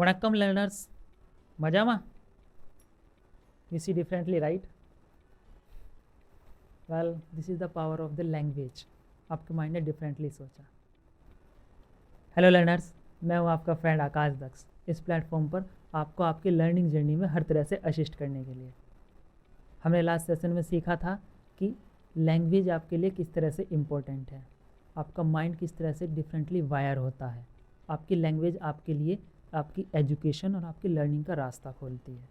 Vanakkam learners, मजामा? You see differently, right? Well, this is the power of the language. आपके mind ने differently सोचा। Hello learners, मैं हूँ आपका फ्रेंड आकाश दक्ष। इस प्लेटफॉर्म पर आपको आपकी लर्निंग जर्नी में हर तरह से असिस्ट करने के लिए हमने लास्ट सेशन में सीखा था कि लैंग्वेज आपके लिए किस तरह से इम्पोर्टेंट है, आपका माइंड किस तरह से डिफरेंटली वायर होता है। आपकी लैंग्वेज आपके लिए आपकी एजुकेशन और आपकी लर्निंग का रास्ता खोलती है।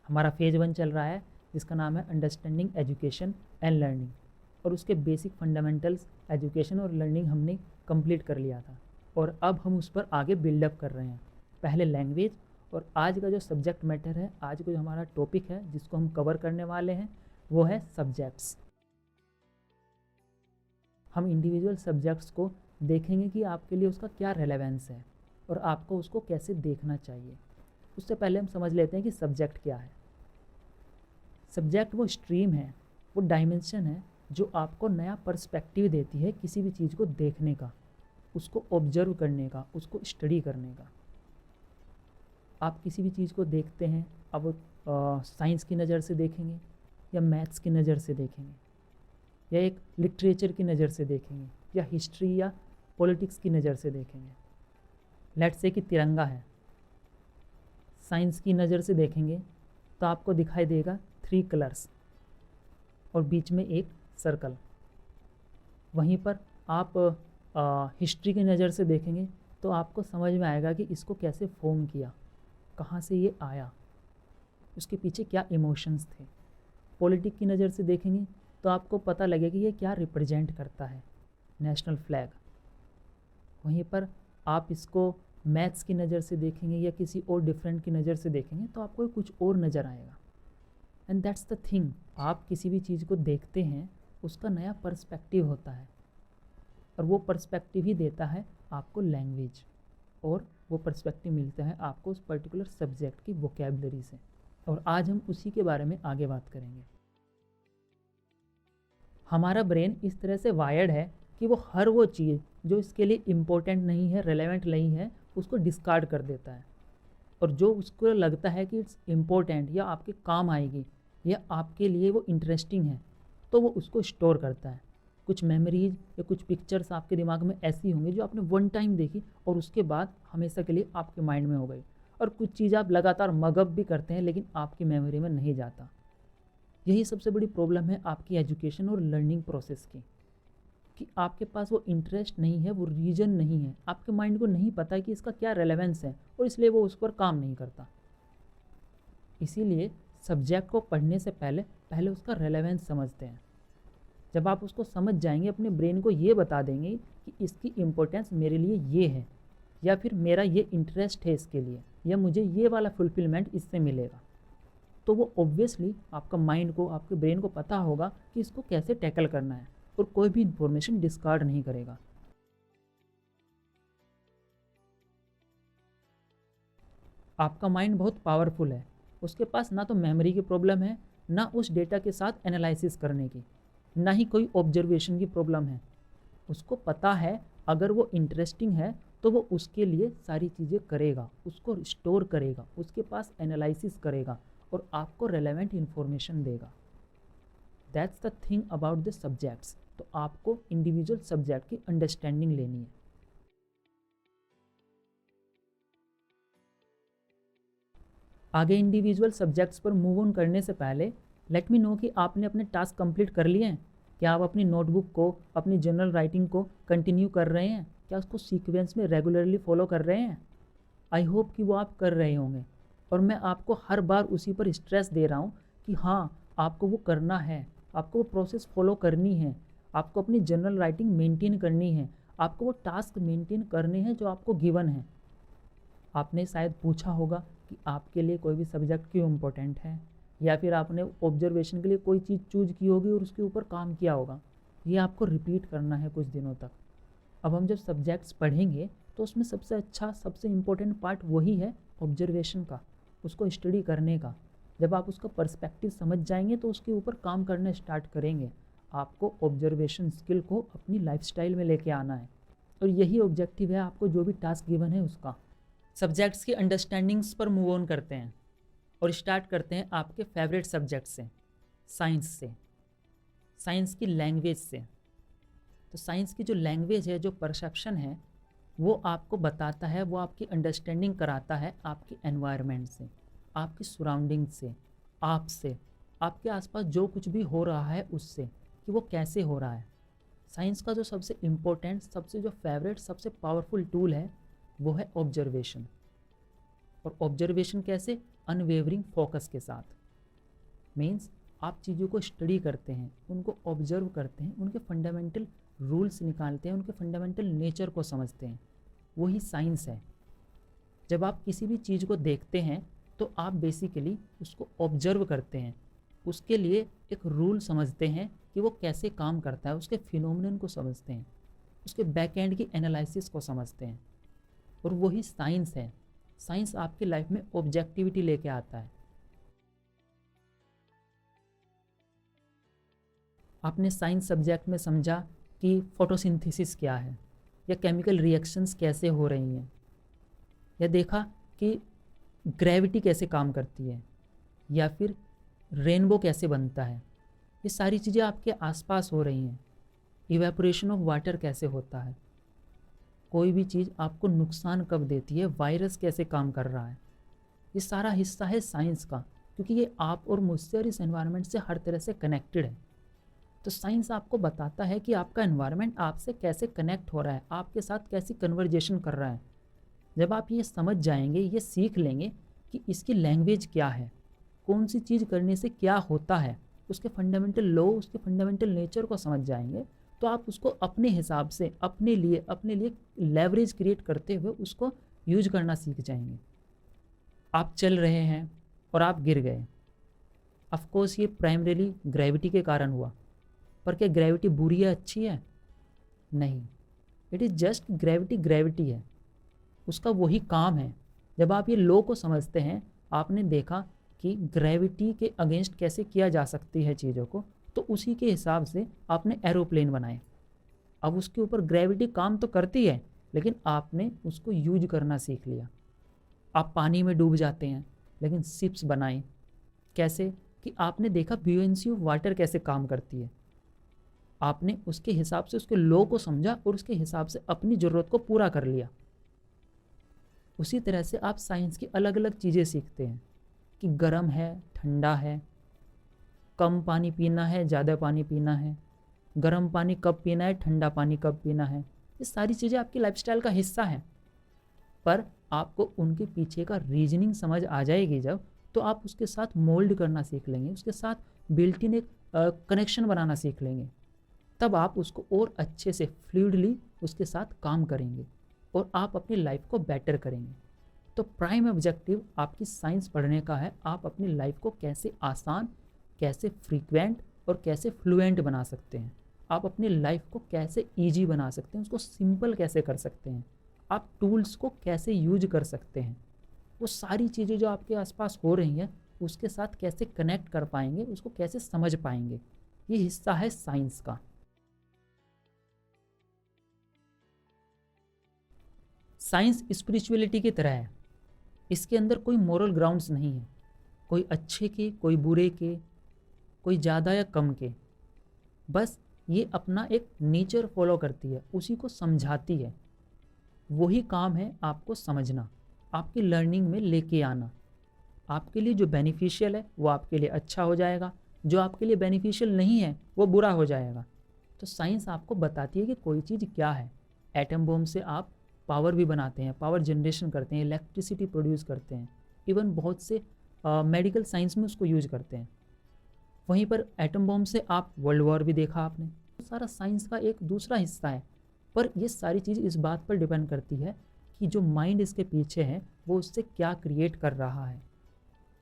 हमारा फेज 1 चल रहा है जिसका नाम है अंडरस्टैंडिंग एजुकेशन एंड लर्निंग, और उसके बेसिक फंडामेंटल्स एजुकेशन और लर्निंग हमने कंप्लीट कर लिया था और अब हम उस पर आगे बिल्डअप कर रहे हैं। पहले लैंग्वेज, और आज का जो सब्जेक्ट मैटर है, आज का जो हमारा टॉपिक है जिसको हम कवर करने वाले हैं वो है सब्जेक्ट्स। हम इंडिविजुअल सब्जेक्ट्स को देखेंगे कि आपके लिए उसका क्या रेलेवेंस है और आपको उसको कैसे देखना चाहिए। उससे पहले हम समझ लेते हैं कि सब्जेक्ट क्या है। सब्जेक्ट वो स्ट्रीम है, वो डायमेंशन है जो आपको नया पर्सपेक्टिव देती है किसी भी चीज़ को देखने का, उसको ऑब्जर्व करने का, उसको स्टडी करने का। आप किसी भी चीज़ को देखते हैं, अब साइंस की नज़र से देखेंगे या मैथ्स की नज़र से देखेंगे या एक लिटरेचर की नज़र से देखेंगे या हिस्ट्री या पॉलिटिक्स की नज़र से देखेंगे। लेट्स से कि तिरंगा है, साइंस की नज़र से देखेंगे तो आपको दिखाई देगा 3 कलर्स और बीच में एक सर्कल। वहीं पर आप हिस्ट्री की नज़र से देखेंगे तो आपको समझ में आएगा कि इसको कैसे फॉर्म किया, कहाँ से ये आया, उसके पीछे क्या इमोशंस थे। पॉलिटिक्स की नज़र से देखेंगे तो आपको पता लगेगा कि ये क्या रिप्रेजेंट करता है, नेशनल फ्लैग। वहीं पर आप इसको मैथ्स की नज़र से देखेंगे या किसी और डिफरेंट की नज़र से देखेंगे तो आपको कुछ और नज़र आएगा। एंड दैट्स द थिंग, आप किसी भी चीज़ को देखते हैं उसका नया पर्सपेक्टिव होता है और वो पर्सपेक्टिव ही देता है आपको लैंग्वेज, और वो पर्सपेक्टिव मिलता है आपको उस पर्टिकुलर सब्जेक्ट की वोकैबुलरी से। और आज हम उसी के बारे में आगे बात करेंगे। हमारा ब्रेन इस तरह से वायर्ड है कि वो हर वो चीज़ जो इसके लिए इम्पोर्टेंट नहीं है, रेलेवेंट नहीं है, उसको डिस्कार्ड कर देता है, और जो उसको लगता है कि इट्स इम्पोर्टेंट या आपके काम आएगी या आपके लिए वो इंटरेस्टिंग है तो वो उसको स्टोर करता है। कुछ मेमोरीज या कुछ पिक्चर्स आपके दिमाग में ऐसी होंगी जो आपने वन टाइम देखी और उसके बाद हमेशा के लिए आपके माइंड में हो गई, और कुछ चीज़ आप लगातार मगअप भी करते हैं लेकिन आपकी मेमोरी में नहीं जाता। यही सबसे बड़ी प्रॉब्लम है आपकी एजुकेशन और लर्निंग प्रोसेस की, कि आपके पास वो इंटरेस्ट नहीं है, वो रीजन नहीं है, आपके माइंड को नहीं पता कि इसका क्या रेलेवेंस है और इसलिए वो उस पर काम नहीं करता। इसीलिए सब्जेक्ट को पढ़ने से पहले पहले उसका रेलेवेंस समझते हैं। जब आप उसको समझ जाएंगे, अपने ब्रेन को ये बता देंगे कि इसकी इम्पोर्टेंस मेरे लिए ये है, या फिर मेरा ये इंटरेस्ट है इसके लिए, या मुझे ये वाला फुलफिलमेंट इससे मिलेगा, तो वो ऑब्वियसली आपका माइंड को, आपके ब्रेन को पता होगा कि इसको कैसे टैकल करना है और कोई भी इंफॉर्मेशन डिस्कार्ड नहीं करेगा। आपका माइंड बहुत पावरफुल है, उसके पास ना तो मेमोरी की प्रॉब्लम है, ना उस डेटा के साथ एनालिसिस करने की, ना ही कोई ऑब्जर्वेशन की प्रॉब्लम है। उसको पता है अगर वो इंटरेस्टिंग है तो वो उसके लिए सारी चीज़ें करेगा, उसको स्टोर करेगा, उसके पास एनालिसिस करेगा और आपको रेलेवेंट इन्फॉर्मेशन देगा। That's the thing about the subjects. तो आपको इंडिविजुअल सब्जेक्ट की अंडरस्टैंडिंग लेनी है। आगे इंडिविजुअल सब्जेक्ट्स पर मूव ऑन करने से पहले लेट मी नो कि आपने अपने टास्क कंप्लीट कर लिए हैं। क्या आप अपनी नोटबुक को, अपनी जर्नल राइटिंग को कंटिन्यू कर रहे हैं? क्या उसको सीक्वेंस में रेगुलरली फॉलो कर रहे हैं? आई होप कि वो आप कर रहे होंगे, और मैं आपको हर बार उसी पर स्ट्रेस दे रहा हूँ कि हाँ, आपको वो करना है, आपको वो प्रोसेस फॉलो करनी है, आपको अपनी जर्नल राइटिंग मेंटेन करनी है, आपको वो टास्क मेंटेन करने हैं जो आपको गिवन है। आपने शायद पूछा होगा कि आपके लिए कोई भी सब्जेक्ट क्यों इम्पोर्टेंट है, या फिर आपने ऑब्जर्वेशन के लिए कोई चीज़ चूज की होगी और उसके ऊपर काम किया होगा। ये आपको रिपीट करना है कुछ दिनों तक। अब हम जब सब्जेक्ट्स पढ़ेंगे तो उसमें सबसे अच्छा, सबसे इम्पोर्टेंट पार्ट वही है ऑब्जर्वेशन का, उसको स्टडी करने का। जब आप उसका पर्सपेक्टिव समझ जाएंगे तो उसके ऊपर काम करना स्टार्ट करेंगे। आपको ऑब्जर्वेशन स्किल को अपनी लाइफस्टाइल में लेके आना है, और यही ऑब्जेक्टिव है आपको जो भी टास्क गिवन है उसका। सब्जेक्ट्स की अंडरस्टैंडिंग्स पर मूव ऑन करते हैं और स्टार्ट करते हैं आपके फेवरेट सब्जेक्ट से, साइंस से, साइंस की लैंग्वेज से। तो साइंस की जो लैंग्वेज है, जो परसेप्शन है, वो आपको बताता है, वो आपकी अंडरस्टैंडिंग कराता है आपके एनवायरनमेंट से, आपकी सराउंडिंग से, आपसे, आपके आसपास जो कुछ भी हो रहा है उससे, कि वो कैसे हो रहा है। साइंस का जो सबसे इम्पोर्टेंट, सबसे जो फेवरेट, सबसे पावरफुल टूल है वो है ऑब्जर्वेशन। और ऑब्जर्वेशन कैसे? अनवेवरिंग फोकस के साथ। मीन्स आप चीज़ों को स्टडी करते हैं, उनको ऑब्जर्व करते हैं, उनके फंडामेंटल रूल्स निकालते हैं, उनके फंडामेंटल नेचर को समझते हैं। वही साइंस है। जब आप किसी भी चीज़ को देखते हैं तो आप बेसिकली उसको ऑब्जर्व करते हैं, उसके लिए एक रूल समझते हैं कि वो कैसे काम करता है, उसके फिनोमिनन को समझते हैं, उसके बैक एंड की एनालिसिस को समझते हैं। और वही साइंस है। साइंस आपकी लाइफ में ऑब्जेक्टिविटी लेके आता है। आपने साइंस सब्जेक्ट में समझा कि फोटोसिंथेसिस क्या है, या केमिकल रिएक्शंस कैसे हो रही हैं, या देखा कि ग्रेविटी कैसे काम करती है, या फिर रेनबो कैसे बनता है। ये सारी चीज़ें आपके आसपास हो रही हैं। इवेपोरेशन ऑफ वाटर कैसे होता है, कोई भी चीज़ आपको नुकसान कब देती है, वायरस कैसे काम कर रहा है। ये सारा हिस्सा है साइंस का, क्योंकि ये आप और मुझसे और इस एनवायरनमेंट से हर तरह से कनेक्टेड है। तो साइंस आपको बताता है कि आपका एनवायरनमेंट आपसे कैसे कनेक्ट हो रहा है, आपके साथ कैसी कन्वर्जेशन कर रहा है। जब आप ये समझ जाएंगे, ये सीख लेंगे कि इसकी लैंग्वेज क्या है, कौन सी चीज़ करने से क्या होता है, उसके फंडामेंटल लॉ, उसके फंडामेंटल नेचर को समझ जाएंगे, तो आप उसको अपने हिसाब से अपने लिए लेवरेज क्रिएट करते हुए उसको यूज करना सीख जाएंगे। आप चल रहे हैं और आप गिर गए। ऑफकोर्स ये प्राइमरीली ग्रेविटी के कारण हुआ, पर क्या ग्रेविटी बुरी है, अच्छी है? नहीं, इट इज़ जस्ट ग्रेविटी है, उसका वही काम है। जब आप ये लॉ को समझते हैं, आपने देखा कि ग्रेविटी के अगेंस्ट कैसे किया जा सकती है चीज़ों को, तो उसी के हिसाब से आपने एरोप्लेन बनाए। अब उसके ऊपर ग्रेविटी काम तो करती है, लेकिन आपने उसको यूज करना सीख लिया। आप पानी में डूब जाते हैं, लेकिन शिप्स बनाए। कैसे? कि आपने देखा ब्यूएंसी ऑफ वाटर कैसे काम करती है, आपने उसके हिसाब से उसके लॉ को समझा और उसके हिसाब से अपनी ज़रूरत को पूरा कर लिया। उसी तरह से आप साइंस की अलग अलग चीज़ें सीखते हैं कि गर्म है, ठंडा है, कम पानी पीना है, ज़्यादा पानी पीना है, गर्म पानी कब पीना है, ठंडा पानी कब पीना है। ये सारी चीज़ें आपकी लाइफस्टाइल का हिस्सा हैं, पर आपको उनके पीछे का रीजनिंग समझ आ जाएगी जब, तो आप उसके साथ मोल्ड करना सीख लेंगे, उसके साथ बिल्ट इन एक कनेक्शन बनाना सीख लेंगे। तब आप उसको और अच्छे से फ्लूइडली उसके साथ काम करेंगे और आप अपनी लाइफ को बेटर करेंगे। तो प्राइम ऑब्जेक्टिव आपकी साइंस पढ़ने का है, आप अपनी लाइफ को कैसे आसान, कैसे फ्रीक्वेंट और कैसे फ्लुएंट बना सकते हैं। आप अपनी लाइफ को कैसे ईजी बना सकते हैं, उसको सिंपल कैसे कर सकते हैं, आप टूल्स को कैसे यूज कर सकते हैं, वो सारी चीज़ें जो आपके आसपास हो रही हैं उसके साथ कैसे कनेक्ट कर पाएंगे, उसको कैसे समझ पाएंगे। ये हिस्सा है साइंस का। साइंस स्पिरिचुअलिटी की तरह है, इसके अंदर कोई मोरल ग्राउंड्स नहीं है, कोई अच्छे के, कोई बुरे के, कोई ज़्यादा या कम के। बस ये अपना एक नेचर फॉलो करती है, उसी को समझाती है। वही काम है आपको समझना, आपकी लर्निंग में लेके आना। आपके लिए जो बेनिफिशियल है वो आपके लिए अच्छा हो जाएगा, जो आपके लिए बेनिफिशियल नहीं है वो बुरा हो जाएगा। तो साइंस आपको बताती है कि कोई चीज़ क्या है। एटम बम से आप पावर भी बनाते हैं, पावर जनरेशन करते हैं, इलेक्ट्रिसिटी प्रोड्यूस करते हैं, इवन बहुत से मेडिकल साइंस में उसको यूज करते हैं। वहीं पर एटम बम से आप वर्ल्ड वॉर भी देखा आपने। तो सारा साइंस का एक दूसरा हिस्सा है, पर ये सारी चीज़ इस बात पर डिपेंड करती है कि जो माइंड इसके पीछे है वो उससे क्या क्रिएट कर रहा है।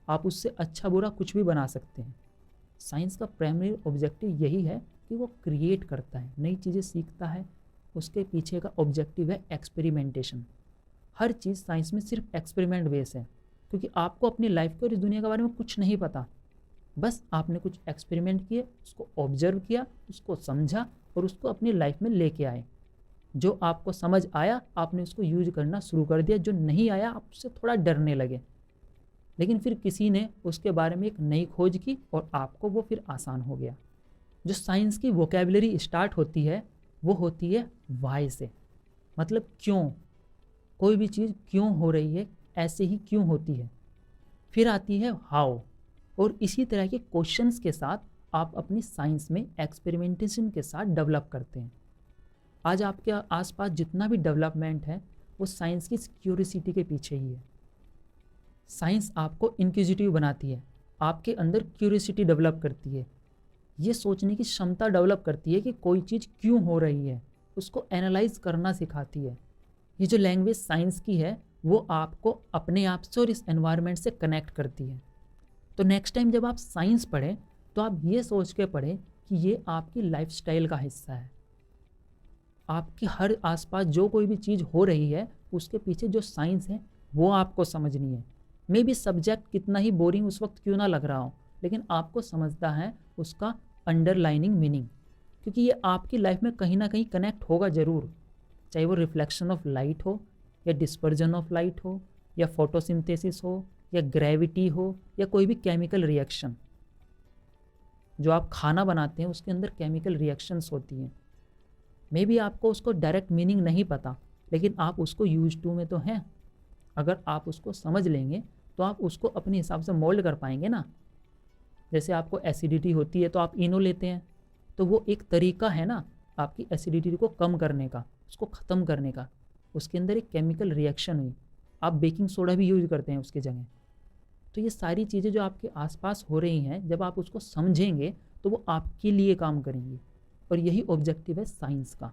आप उससे अच्छा बुरा कुछ भी बना सकते हैं। साइंस का प्राइमरी ऑब्जेक्टिव यही है कि वो क्रिएट करता है, नई चीज़ें सीखता है। उसके पीछे का ऑब्जेक्टिव है एक्सपेरिमेंटेशन। हर चीज़ साइंस में सिर्फ एक्सपेरिमेंट बेस है, क्योंकि आपको अपनी लाइफ के और इस दुनिया के बारे में कुछ नहीं पता। बस आपने कुछ एक्सपेरिमेंट किए, उसको ऑब्जर्व किया, उसको समझा और उसको अपनी लाइफ में लेके आए। जो आपको समझ आया आपने उसको यूज करना शुरू कर दिया, जो नहीं आया आप उससे थोड़ा डरने लगे, लेकिन फिर किसी ने उसके बारे में एक नई खोज की और आपको वो फिर आसान हो गया। जो साइंस की वोकेबलरी स्टार्ट होती है वो होती है वाई से, मतलब क्यों, कोई भी चीज़ क्यों हो रही है, ऐसे ही क्यों होती है। फिर आती है हाउ, और इसी तरह के क्वेश्चंस के साथ आप अपनी साइंस में एक्सपेरिमेंटेशन के साथ डेवलप करते हैं। आज आपके आसपास जितना भी डेवलपमेंट है वो साइंस की क्यूरियोसिटी के पीछे ही है। साइंस आपको इंक्विजिटिव बनाती है, आपके अंदर क्यूरियोसिटी डेवलप करती है, ये सोचने की क्षमता डेवलप करती है कि कोई चीज़ क्यों हो रही है, उसको एनालाइज करना सिखाती है। ये जो लैंग्वेज साइंस की है वो आपको अपने आप से और इस एनवायरनमेंट से कनेक्ट करती है। तो नेक्स्ट टाइम जब आप साइंस पढ़ें तो आप ये सोच के पढ़ें कि ये आपकी लाइफस्टाइल का हिस्सा है। आपके हर आसपास जो कोई भी चीज़ हो रही है उसके पीछे जो साइंस है वो आपको समझनी है। मे बी सब्जेक्ट कितना ही बोरिंग उस वक्त क्यों ना लग रहा हो, लेकिन आपको समझता है उसका अंडरलाइनिंग मीनिंग, क्योंकि ये आपकी लाइफ में कहीं ना कहीं कनेक्ट होगा ज़रूर, चाहे वो रिफ्लेक्शन ऑफ लाइट हो या डिस्पर्जन ऑफ लाइट हो या फोटोसिंथेसिस हो या ग्रेविटी हो या कोई भी केमिकल रिएक्शन। जो आप खाना बनाते हैं उसके अंदर केमिकल रिएक्शंस होती हैं। मे बी आपको उसको डायरेक्ट मीनिंग नहीं पता, लेकिन आप उसको यूज टू में तो हैं। अगर आप उसको समझ लेंगे तो आप उसको अपने हिसाब से मोल्ड कर पाएंगे ना। जैसे आपको एसिडिटी होती है तो आप इनो लेते हैं, तो वो एक तरीका है ना आपकी एसिडिटी को कम करने का, उसको ख़त्म करने का। उसके अंदर एक केमिकल रिएक्शन हुई, आप बेकिंग सोडा भी यूज करते हैं उसकी जगह। तो ये सारी चीज़ें जो आपके आसपास हो रही हैं, जब आप उसको समझेंगे तो वो आपके लिए काम करेंगी, और यही ऑब्जेक्टिव है साइंस का।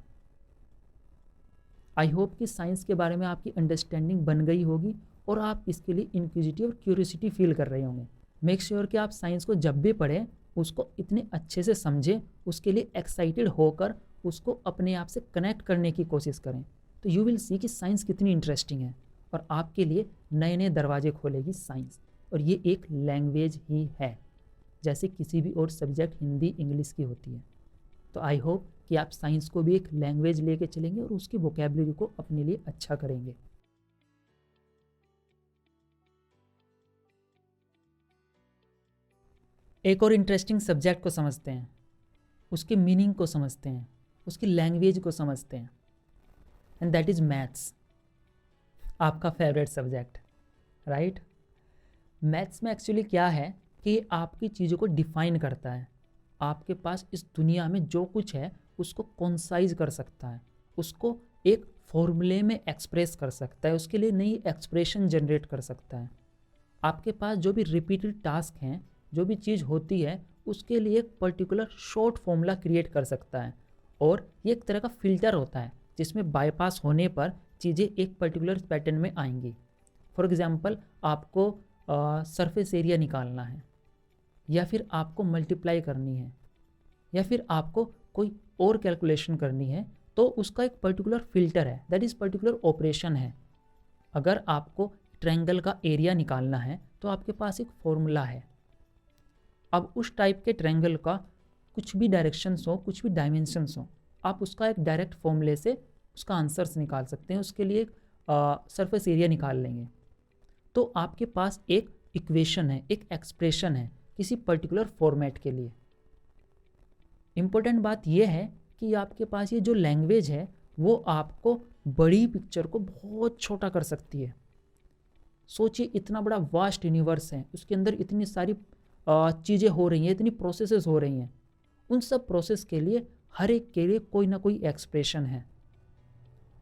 आई होप कि साइंस के बारे में आपकी अंडरस्टैंडिंग बन गई होगी और आप इसके लिए इंक्विजिटिव और क्यूरियोसिटी फील कर रहे होंगे। मेक श्योर कि आप साइंस को जब भी पढ़ें उसको इतने अच्छे से समझें, उसके लिए एक्साइटेड होकर उसको अपने आप से कनेक्ट करने की कोशिश करें। तो यू विल सी कि साइंस कितनी इंटरेस्टिंग है और आपके लिए नए नए दरवाजे खोलेगी साइंस। और ये एक लैंग्वेज ही है, जैसे किसी भी और सब्जेक्ट हिंदी इंग्लिश की होती है। तो आई होप कि आप साइंस को भी एक लैंग्वेज लेके चलेंगे और उसकी वोकेबलरी को अपने लिए अच्छा करेंगे। एक और इंटरेस्टिंग सब्जेक्ट को समझते हैं, उसके मीनिंग को समझते हैं, उसकी लैंग्वेज को समझते हैं, एंड दैट इज़ मैथ्स, आपका फेवरेट सब्जेक्ट, राइट। मैथ्स में एक्चुअली क्या है कि ये आपकी चीज़ों को डिफ़ाइन करता है। आपके पास इस दुनिया में जो कुछ है उसको कॉन्साइज कर सकता है, उसको एक फॉर्मूले में एक्सप्रेस कर सकता है, उसके लिए नई एक्सप्रेशन जनरेट कर सकता है। आपके पास जो भी रिपीटेड टास्क हैं, जो भी चीज़ होती है उसके लिए एक पर्टिकुलर शॉर्ट फॉर्मूला क्रिएट कर सकता है, और ये एक तरह का फ़िल्टर होता है जिसमें बाईपास होने पर चीज़ें एक पर्टिकुलर पैटर्न में आएंगी। फॉर एग्ज़ाम्पल, आपको सरफेस एरिया निकालना है, या फिर आपको मल्टीप्लाई करनी है, या फिर आपको कोई और कैलकुलेशन करनी है, तो उसका एक पर्टिकुलर फ़िल्टर है, दैट इज़ पर्टिकुलर ऑपरेशन है। अगर आपको ट्रायंगल का एरिया निकालना है तो आपके पास एक फॉर्मूला है। अब उस टाइप के ट्रायंगल का कुछ भी डायरेक्शंस हो, कुछ भी डायमेंशंस हो, आप उसका एक डायरेक्ट फॉर्मूले से उसका आंसर्स निकाल सकते हैं, उसके लिए सरफेस एरिया निकाल लेंगे। तो आपके पास एक इक्वेशन है, एक एक्सप्रेशन है किसी पर्टिकुलर फॉर्मेट के लिए। इम्पोर्टेंट बात यह है कि आपके पास ये जो लैंग्वेज है वो आपको बड़ी पिक्चर को बहुत छोटा कर सकती है। सोचिए, इतना बड़ा वास्ट यूनिवर्स है, उसके अंदर इतनी सारी चीज़ें हो रही हैं, इतनी प्रोसेसेस हो रही हैं, उन सब प्रोसेस के लिए हर एक के लिए कोई ना कोई एक्सप्रेशन है।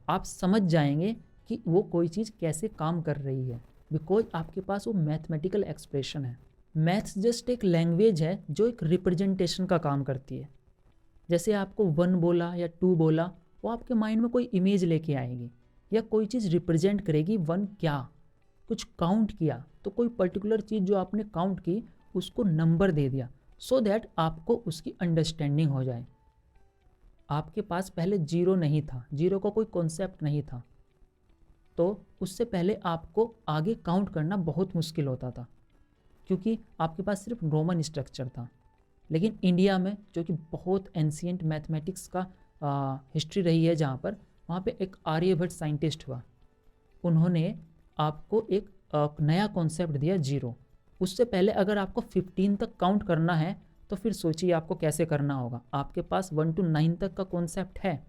आप समझ जाएंगे कि वो कोई चीज़ कैसे काम कर रही है, बिकॉज आपके पास वो मैथमेटिकल एक्सप्रेशन है। मैथ्स जस्ट एक लैंग्वेज है जो एक रिप्रेजेंटेशन का काम करती है। जैसे आपको 1 बोला या 2 बोला, वो आपके माइंड में कोई इमेज लेके आएगी या कोई चीज़ रिप्रेजेंट करेगी। 1 क्या, कुछ काउंट किया तो कोई पर्टिकुलर चीज़ जो आपने काउंट की उसको नंबर दे दिया, सो दैट आपको उसकी अंडरस्टैंडिंग हो जाए। आपके पास पहले 0 नहीं था, 0 का कोई कॉन्सेप्ट नहीं था, तो उससे पहले आपको आगे काउंट करना बहुत मुश्किल होता था, क्योंकि आपके पास सिर्फ रोमन स्ट्रक्चर था। लेकिन इंडिया में, जो कि बहुत एंशिएंट मैथमेटिक्स का हिस्ट्री रही है, जहाँ पर वहाँ पे एक आर्यभट्ट साइंटिस्ट हुआ, उन्होंने आपको एक नया कॉन्सेप्ट दिया जीरो। उससे पहले अगर आपको 15 तक काउंट करना है तो फिर सोचिए आपको कैसे करना होगा। आपके पास 1 to 9 तक का कॉन्सेप्ट है,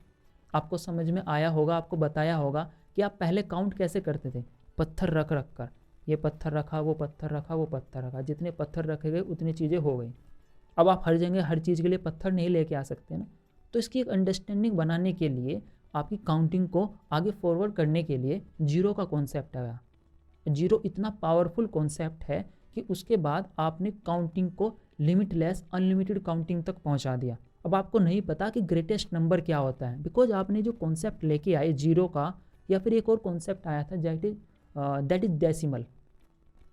आपको समझ में आया होगा, आपको बताया होगा कि आप पहले काउंट कैसे करते थे, पत्थर रख रख कर, ये पत्थर रखा, वो पत्थर रखा, वो पत्थर रखा, जितने पत्थर रखे गए उतनी चीज़ें हो गई। अब आप हर जगह हर चीज़ के लिए पत्थर नहीं लेके आ सकते ना, तो इसकी एक अंडरस्टैंडिंग बनाने के लिए, आपकी काउंटिंग को आगे फॉरवर्ड करने के लिए जीरो का कॉन्सेप्ट आया। जीरो इतना पावरफुल कॉन्सेप्ट है कि उसके बाद आपने काउंटिंग को लिमिटलेस अनलिमिटेड काउंटिंग तक पहुंचा दिया। अब आपको नहीं पता कि ग्रेटेस्ट नंबर क्या होता है, बिकॉज आपने जो कॉन्सेप्ट लेके आए जीरो का, या फिर एक और कॉन्सेप्ट आया था दैट इज डेसिमल।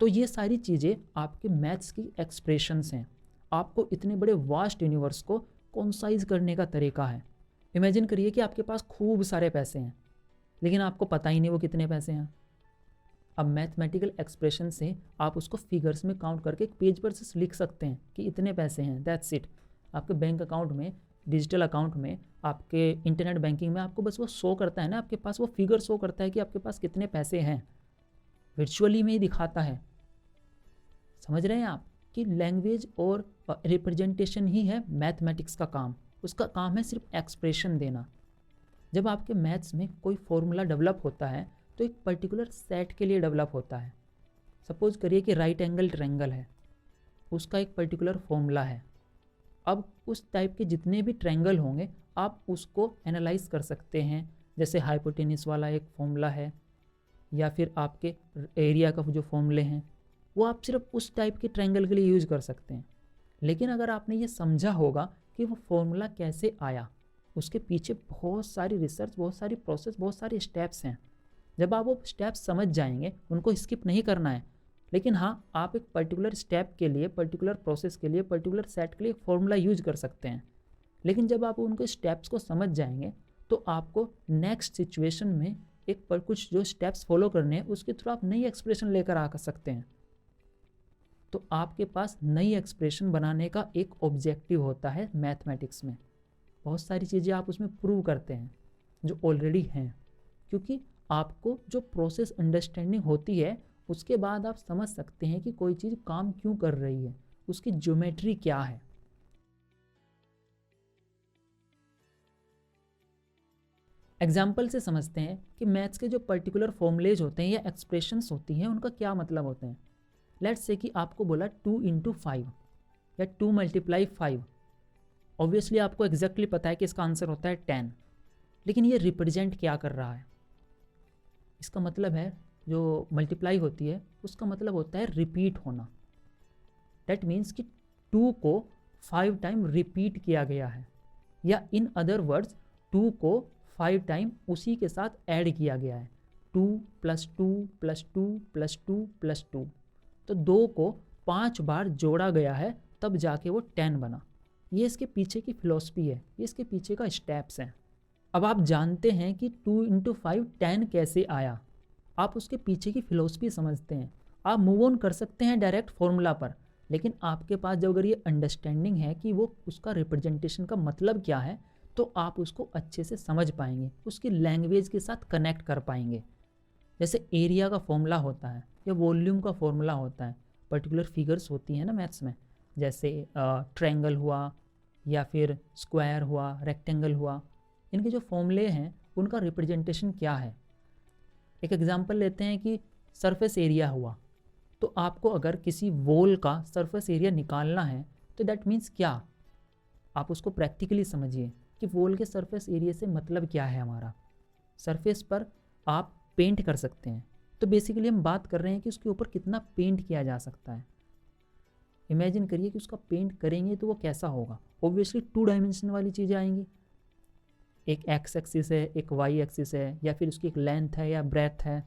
तो ये सारी चीज़ें आपके मैथ्स की एक्सप्रेशंस हैं। आपको इतने बड़े वास्ट यूनिवर्स को कॉन्साइज करने का तरीका है। इमेजिन करिए कि आपके पास खूब सारे पैसे हैं, लेकिन आपको पता ही नहीं वो कितने पैसे हैं। अब मैथमेटिकल एक्सप्रेशन से आप उसको फिगर्स में काउंट करके एक पेज पर से लिख सकते हैं कि इतने पैसे हैं, दैट्स इट। आपके बैंक अकाउंट में, डिजिटल अकाउंट में, आपके इंटरनेट बैंकिंग में आपको बस वो शो करता है ना, आपके पास वो फिगर शो करता है कि आपके पास कितने पैसे हैं, वर्चुअली में ही दिखाता है। समझ रहे हैं आप कि लैंग्वेज और रिप्रेजेंटेशन ही है मैथमेटिक्स का काम। उसका काम है सिर्फ एक्सप्रेशन देना। जब आपके मैथ्स में कोई फॉर्मूला डेवलप होता है तो एक पर्टिकुलर सेट के लिए डेवलप होता है। सपोज करिए कि राइट एंगल ट्रायंगल है, उसका एक पर्टिकुलर फॉर्मूला है। अब उस टाइप के जितने भी ट्रायंगल होंगे आप उसको एनालाइज कर सकते हैं। जैसे हाइपोटेनस वाला एक फॉर्मूला है, या फिर आपके एरिया का जो फॉर्मूले हैं वो आप सिर्फ उस टाइप के ट्रायंगल के लिए यूज कर सकते हैं। लेकिन अगर आपने ये समझा होगा कि वो फॉर्मूला कैसे आया, उसके पीछे बहुत सारी रिसर्च, बहुत सारी प्रोसेस, बहुत सारे स्टेप्स हैं। जब आप वो स्टेप्स समझ जाएंगे, उनको स्किप नहीं करना है, लेकिन हाँ आप एक पर्टिकुलर स्टेप के लिए, पर्टिकुलर प्रोसेस के लिए, पर्टिकुलर सेट के लिए फॉर्मूला यूज कर सकते हैं। लेकिन जब आप उनको स्टेप्स को समझ जाएंगे तो आपको नेक्स्ट सिचुएशन में एक पर कुछ जो स्टेप्स फॉलो करने हैं उसके थ्रू आप नई एक्सप्रेशन लेकर आ सकते हैं। तो आपके पास नई एक्सप्रेशन बनाने का एक ऑब्जेक्टिव होता है मैथमेटिक्स में। बहुत सारी चीज़ें आप उसमें प्रूव करते हैं जो ऑलरेडी हैं, क्योंकि आपको जो प्रोसेस अंडरस्टैंडिंग होती है उसके बाद आप समझ सकते हैं कि कोई चीज़ काम क्यों कर रही है, उसकी ज्योमेट्री क्या है। एग्जाम्पल से समझते हैं कि मैथ्स के जो पर्टिकुलर फॉर्मूलेज होते हैं या एक्सप्रेशंस होती हैं उनका क्या मतलब होते हैं। लेट्स से कि आपको बोला 2 × 5 या 2 × 5। ऑब्वियसली आपको एग्जैक्टली पता है कि इसका आंसर होता है 10, लेकिन ये रिप्रेजेंट क्या कर रहा है। इसका मतलब है जो मल्टीप्लाई होती है उसका मतलब होता है रिपीट होना। दैट मीन्स कि 2 को 5 टाइम रिपीट किया गया है, या इन अदर वर्ड्स 2 को 5 टाइम उसी के साथ ऐड किया गया है। 2 + 2 + 2 + 2 + 2, तो 2 को 5 बार जोड़ा गया है तब जाके वो 10 बना। ये इसके पीछे की फिलॉसफी है, ये इसके पीछे का स्टेप्स हैं। अब आप जानते हैं कि 2 × 5 10 कैसे आया, आप उसके पीछे की फिलॉसफी समझते हैं। आप मूव ऑन कर सकते हैं डायरेक्ट फॉर्मूला पर, लेकिन आपके पास जब अगर ये अंडरस्टैंडिंग है कि वो उसका रिप्रेजेंटेशन का मतलब क्या है, तो आप उसको अच्छे से समझ पाएंगे, उसकी लैंग्वेज के साथ कनेक्ट कर पाएंगे। जैसे एरिया का फॉर्मूला होता है या वॉल्यूम का फॉर्मूला होता है, पर्टिकुलर फिगर्स होती हैं ना मैथ्स में, जैसे ट्रायंगल हुआ या फिर स्क्वायर हुआ, रेक्टेंगल हुआ, इनके जो फॉर्मूले हैं उनका रिप्रेजेंटेशन क्या है। एक एग्जांपल लेते हैं कि सरफेस एरिया हुआ, तो आपको अगर किसी वॉल का सरफेस एरिया निकालना है तो दैट मीन्स क्या, आप उसको प्रैक्टिकली समझिए कि वॉल के सरफेस एरिया से मतलब क्या है। हमारा सरफेस पर आप पेंट कर सकते हैं, तो बेसिकली हम बात कर रहे हैं कि उसके ऊपर कितना पेंट किया जा सकता है। इमेजिन करिए कि उसका पेंट करेंगे तो वो कैसा होगा। ऑब्वियसली 2 डायमेंशन वाली चीज़ें आएंगी, एक एक्स एक्सिस है, एक वाई एक्सिस है, या फिर उसकी एक लेंथ है या ब्रेथ है।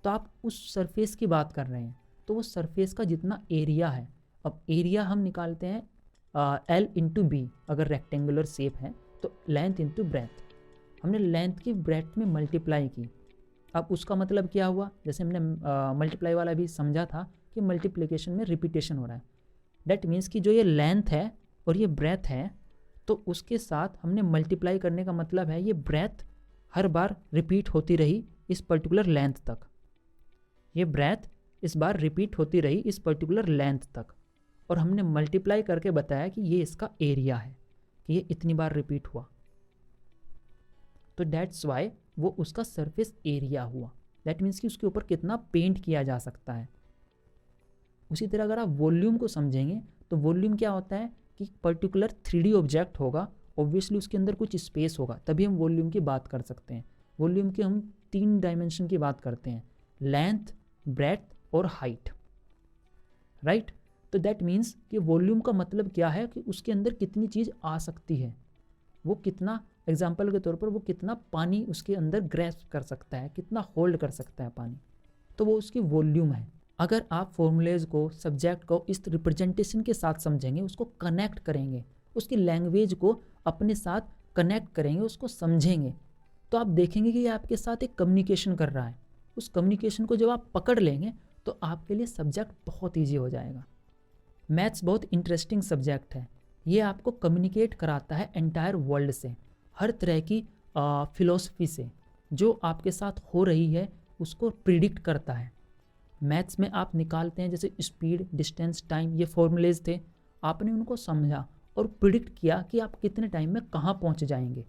तो आप उस सरफेस की बात कर रहे हैं, तो वो सरफेस का जितना एरिया है, अब एरिया हम निकालते हैं L × B। अगर रेक्टेंगुलर शेप है तो लेंथ × ब्रेथ, हमने लेंथ की ब्रेथ में मल्टीप्लाई की। अब उसका मतलब क्या हुआ, जैसे हमने मल्टीप्लाई वाला भी समझा था कि मल्टीप्लिकेशन में रिपीटेशन हो रहा है। दैट मीन्स कि जो ये लेंथ है और ये ब्रेथ है, तो उसके साथ हमने मल्टीप्लाई करने का मतलब है ये ब्रेथ हर बार रिपीट होती रही इस पर्टिकुलर लेंथ तक, ये ब्रेथ इस बार रिपीट होती रही इस पर्टिकुलर लेंथ तक, और हमने मल्टीप्लाई करके बताया कि ये इसका एरिया है कि ये इतनी बार रिपीट हुआ, तो दैट्स वाई वो उसका सरफेस एरिया हुआ। दैट मीन्स कि उसके ऊपर कितना पेंट किया जा सकता है। उसी तरह अगर आप वॉल्यूम को समझेंगे तो वॉल्यूम क्या होता है कि पर्टिकुलर 3D ऑब्जेक्ट होगा, ऑब्वियसली उसके अंदर कुछ स्पेस होगा, तभी हम वॉल्यूम की बात कर सकते हैं। वॉल्यूम के हम 3 डायमेंशन की बात करते हैं, लेंथ, ब्रेड्थ और हाइट, राइट। तो दैट मीन्स कि वॉल्यूम का मतलब क्या है कि उसके अंदर कितनी चीज़ आ सकती है, वो कितना, एग्जाम्पल के तौर पर वो कितना पानी उसके अंदर ग्रैस्प कर सकता है, कितना होल्ड कर सकता है पानी, तो वो उसकी वॉल्यूम है। अगर आप फॉर्मूलेज को, सब्जेक्ट को इस रिप्रेजेंटेशन के साथ समझेंगे, उसको कनेक्ट करेंगे, उसकी लैंग्वेज को अपने साथ कनेक्ट करेंगे, उसको समझेंगे, तो आप देखेंगे कि ये आपके साथ एक कम्युनिकेशन कर रहा है। उस कम्युनिकेशन को जब आप पकड़ लेंगे तो आपके लिए सब्जेक्ट बहुत ईजी हो जाएगा। मैथ्स बहुत इंटरेस्टिंग सब्जेक्ट है, ये आपको कम्युनिकेट कराता है एंटायर वर्ल्ड से, हर तरह की फिलॉसफी से, जो आपके साथ हो रही है उसको प्रिडिक्ट करता है। मैथ्स में आप निकालते हैं जैसे स्पीड, डिस्टेंस, टाइम, ये फॉर्मूलेज थे, आपने उनको समझा और प्रिडिक्ट किया कि आप कितने टाइम में कहाँ पहुँच जाएंगे।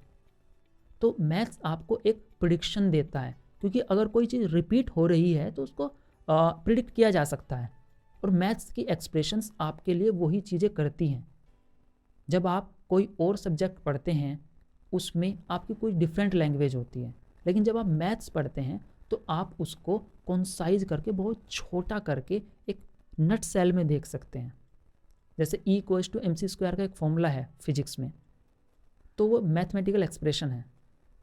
तो मैथ्स आपको एक प्रिडिक्शन देता है, क्योंकि अगर कोई चीज़ रिपीट हो रही है तो उसको प्रिडिक्ट किया जा सकता है, और मैथ्स की एक्सप्रेशंस आपके लिए वही चीज़ें करती हैं। जब आप कोई और सब्जेक्ट पढ़ते हैं उसमें आपकी कोई डिफरेंट लैंग्वेज होती है, लेकिन जब आप मैथ्स पढ़ते हैं तो आप उसको कॉन्साइज करके, बहुत छोटा करके एक नट सेल में देख सकते हैं। जैसे E=mc² का एक फॉर्मूला है फिजिक्स में, तो वो मैथमेटिकल एक्सप्रेशन है,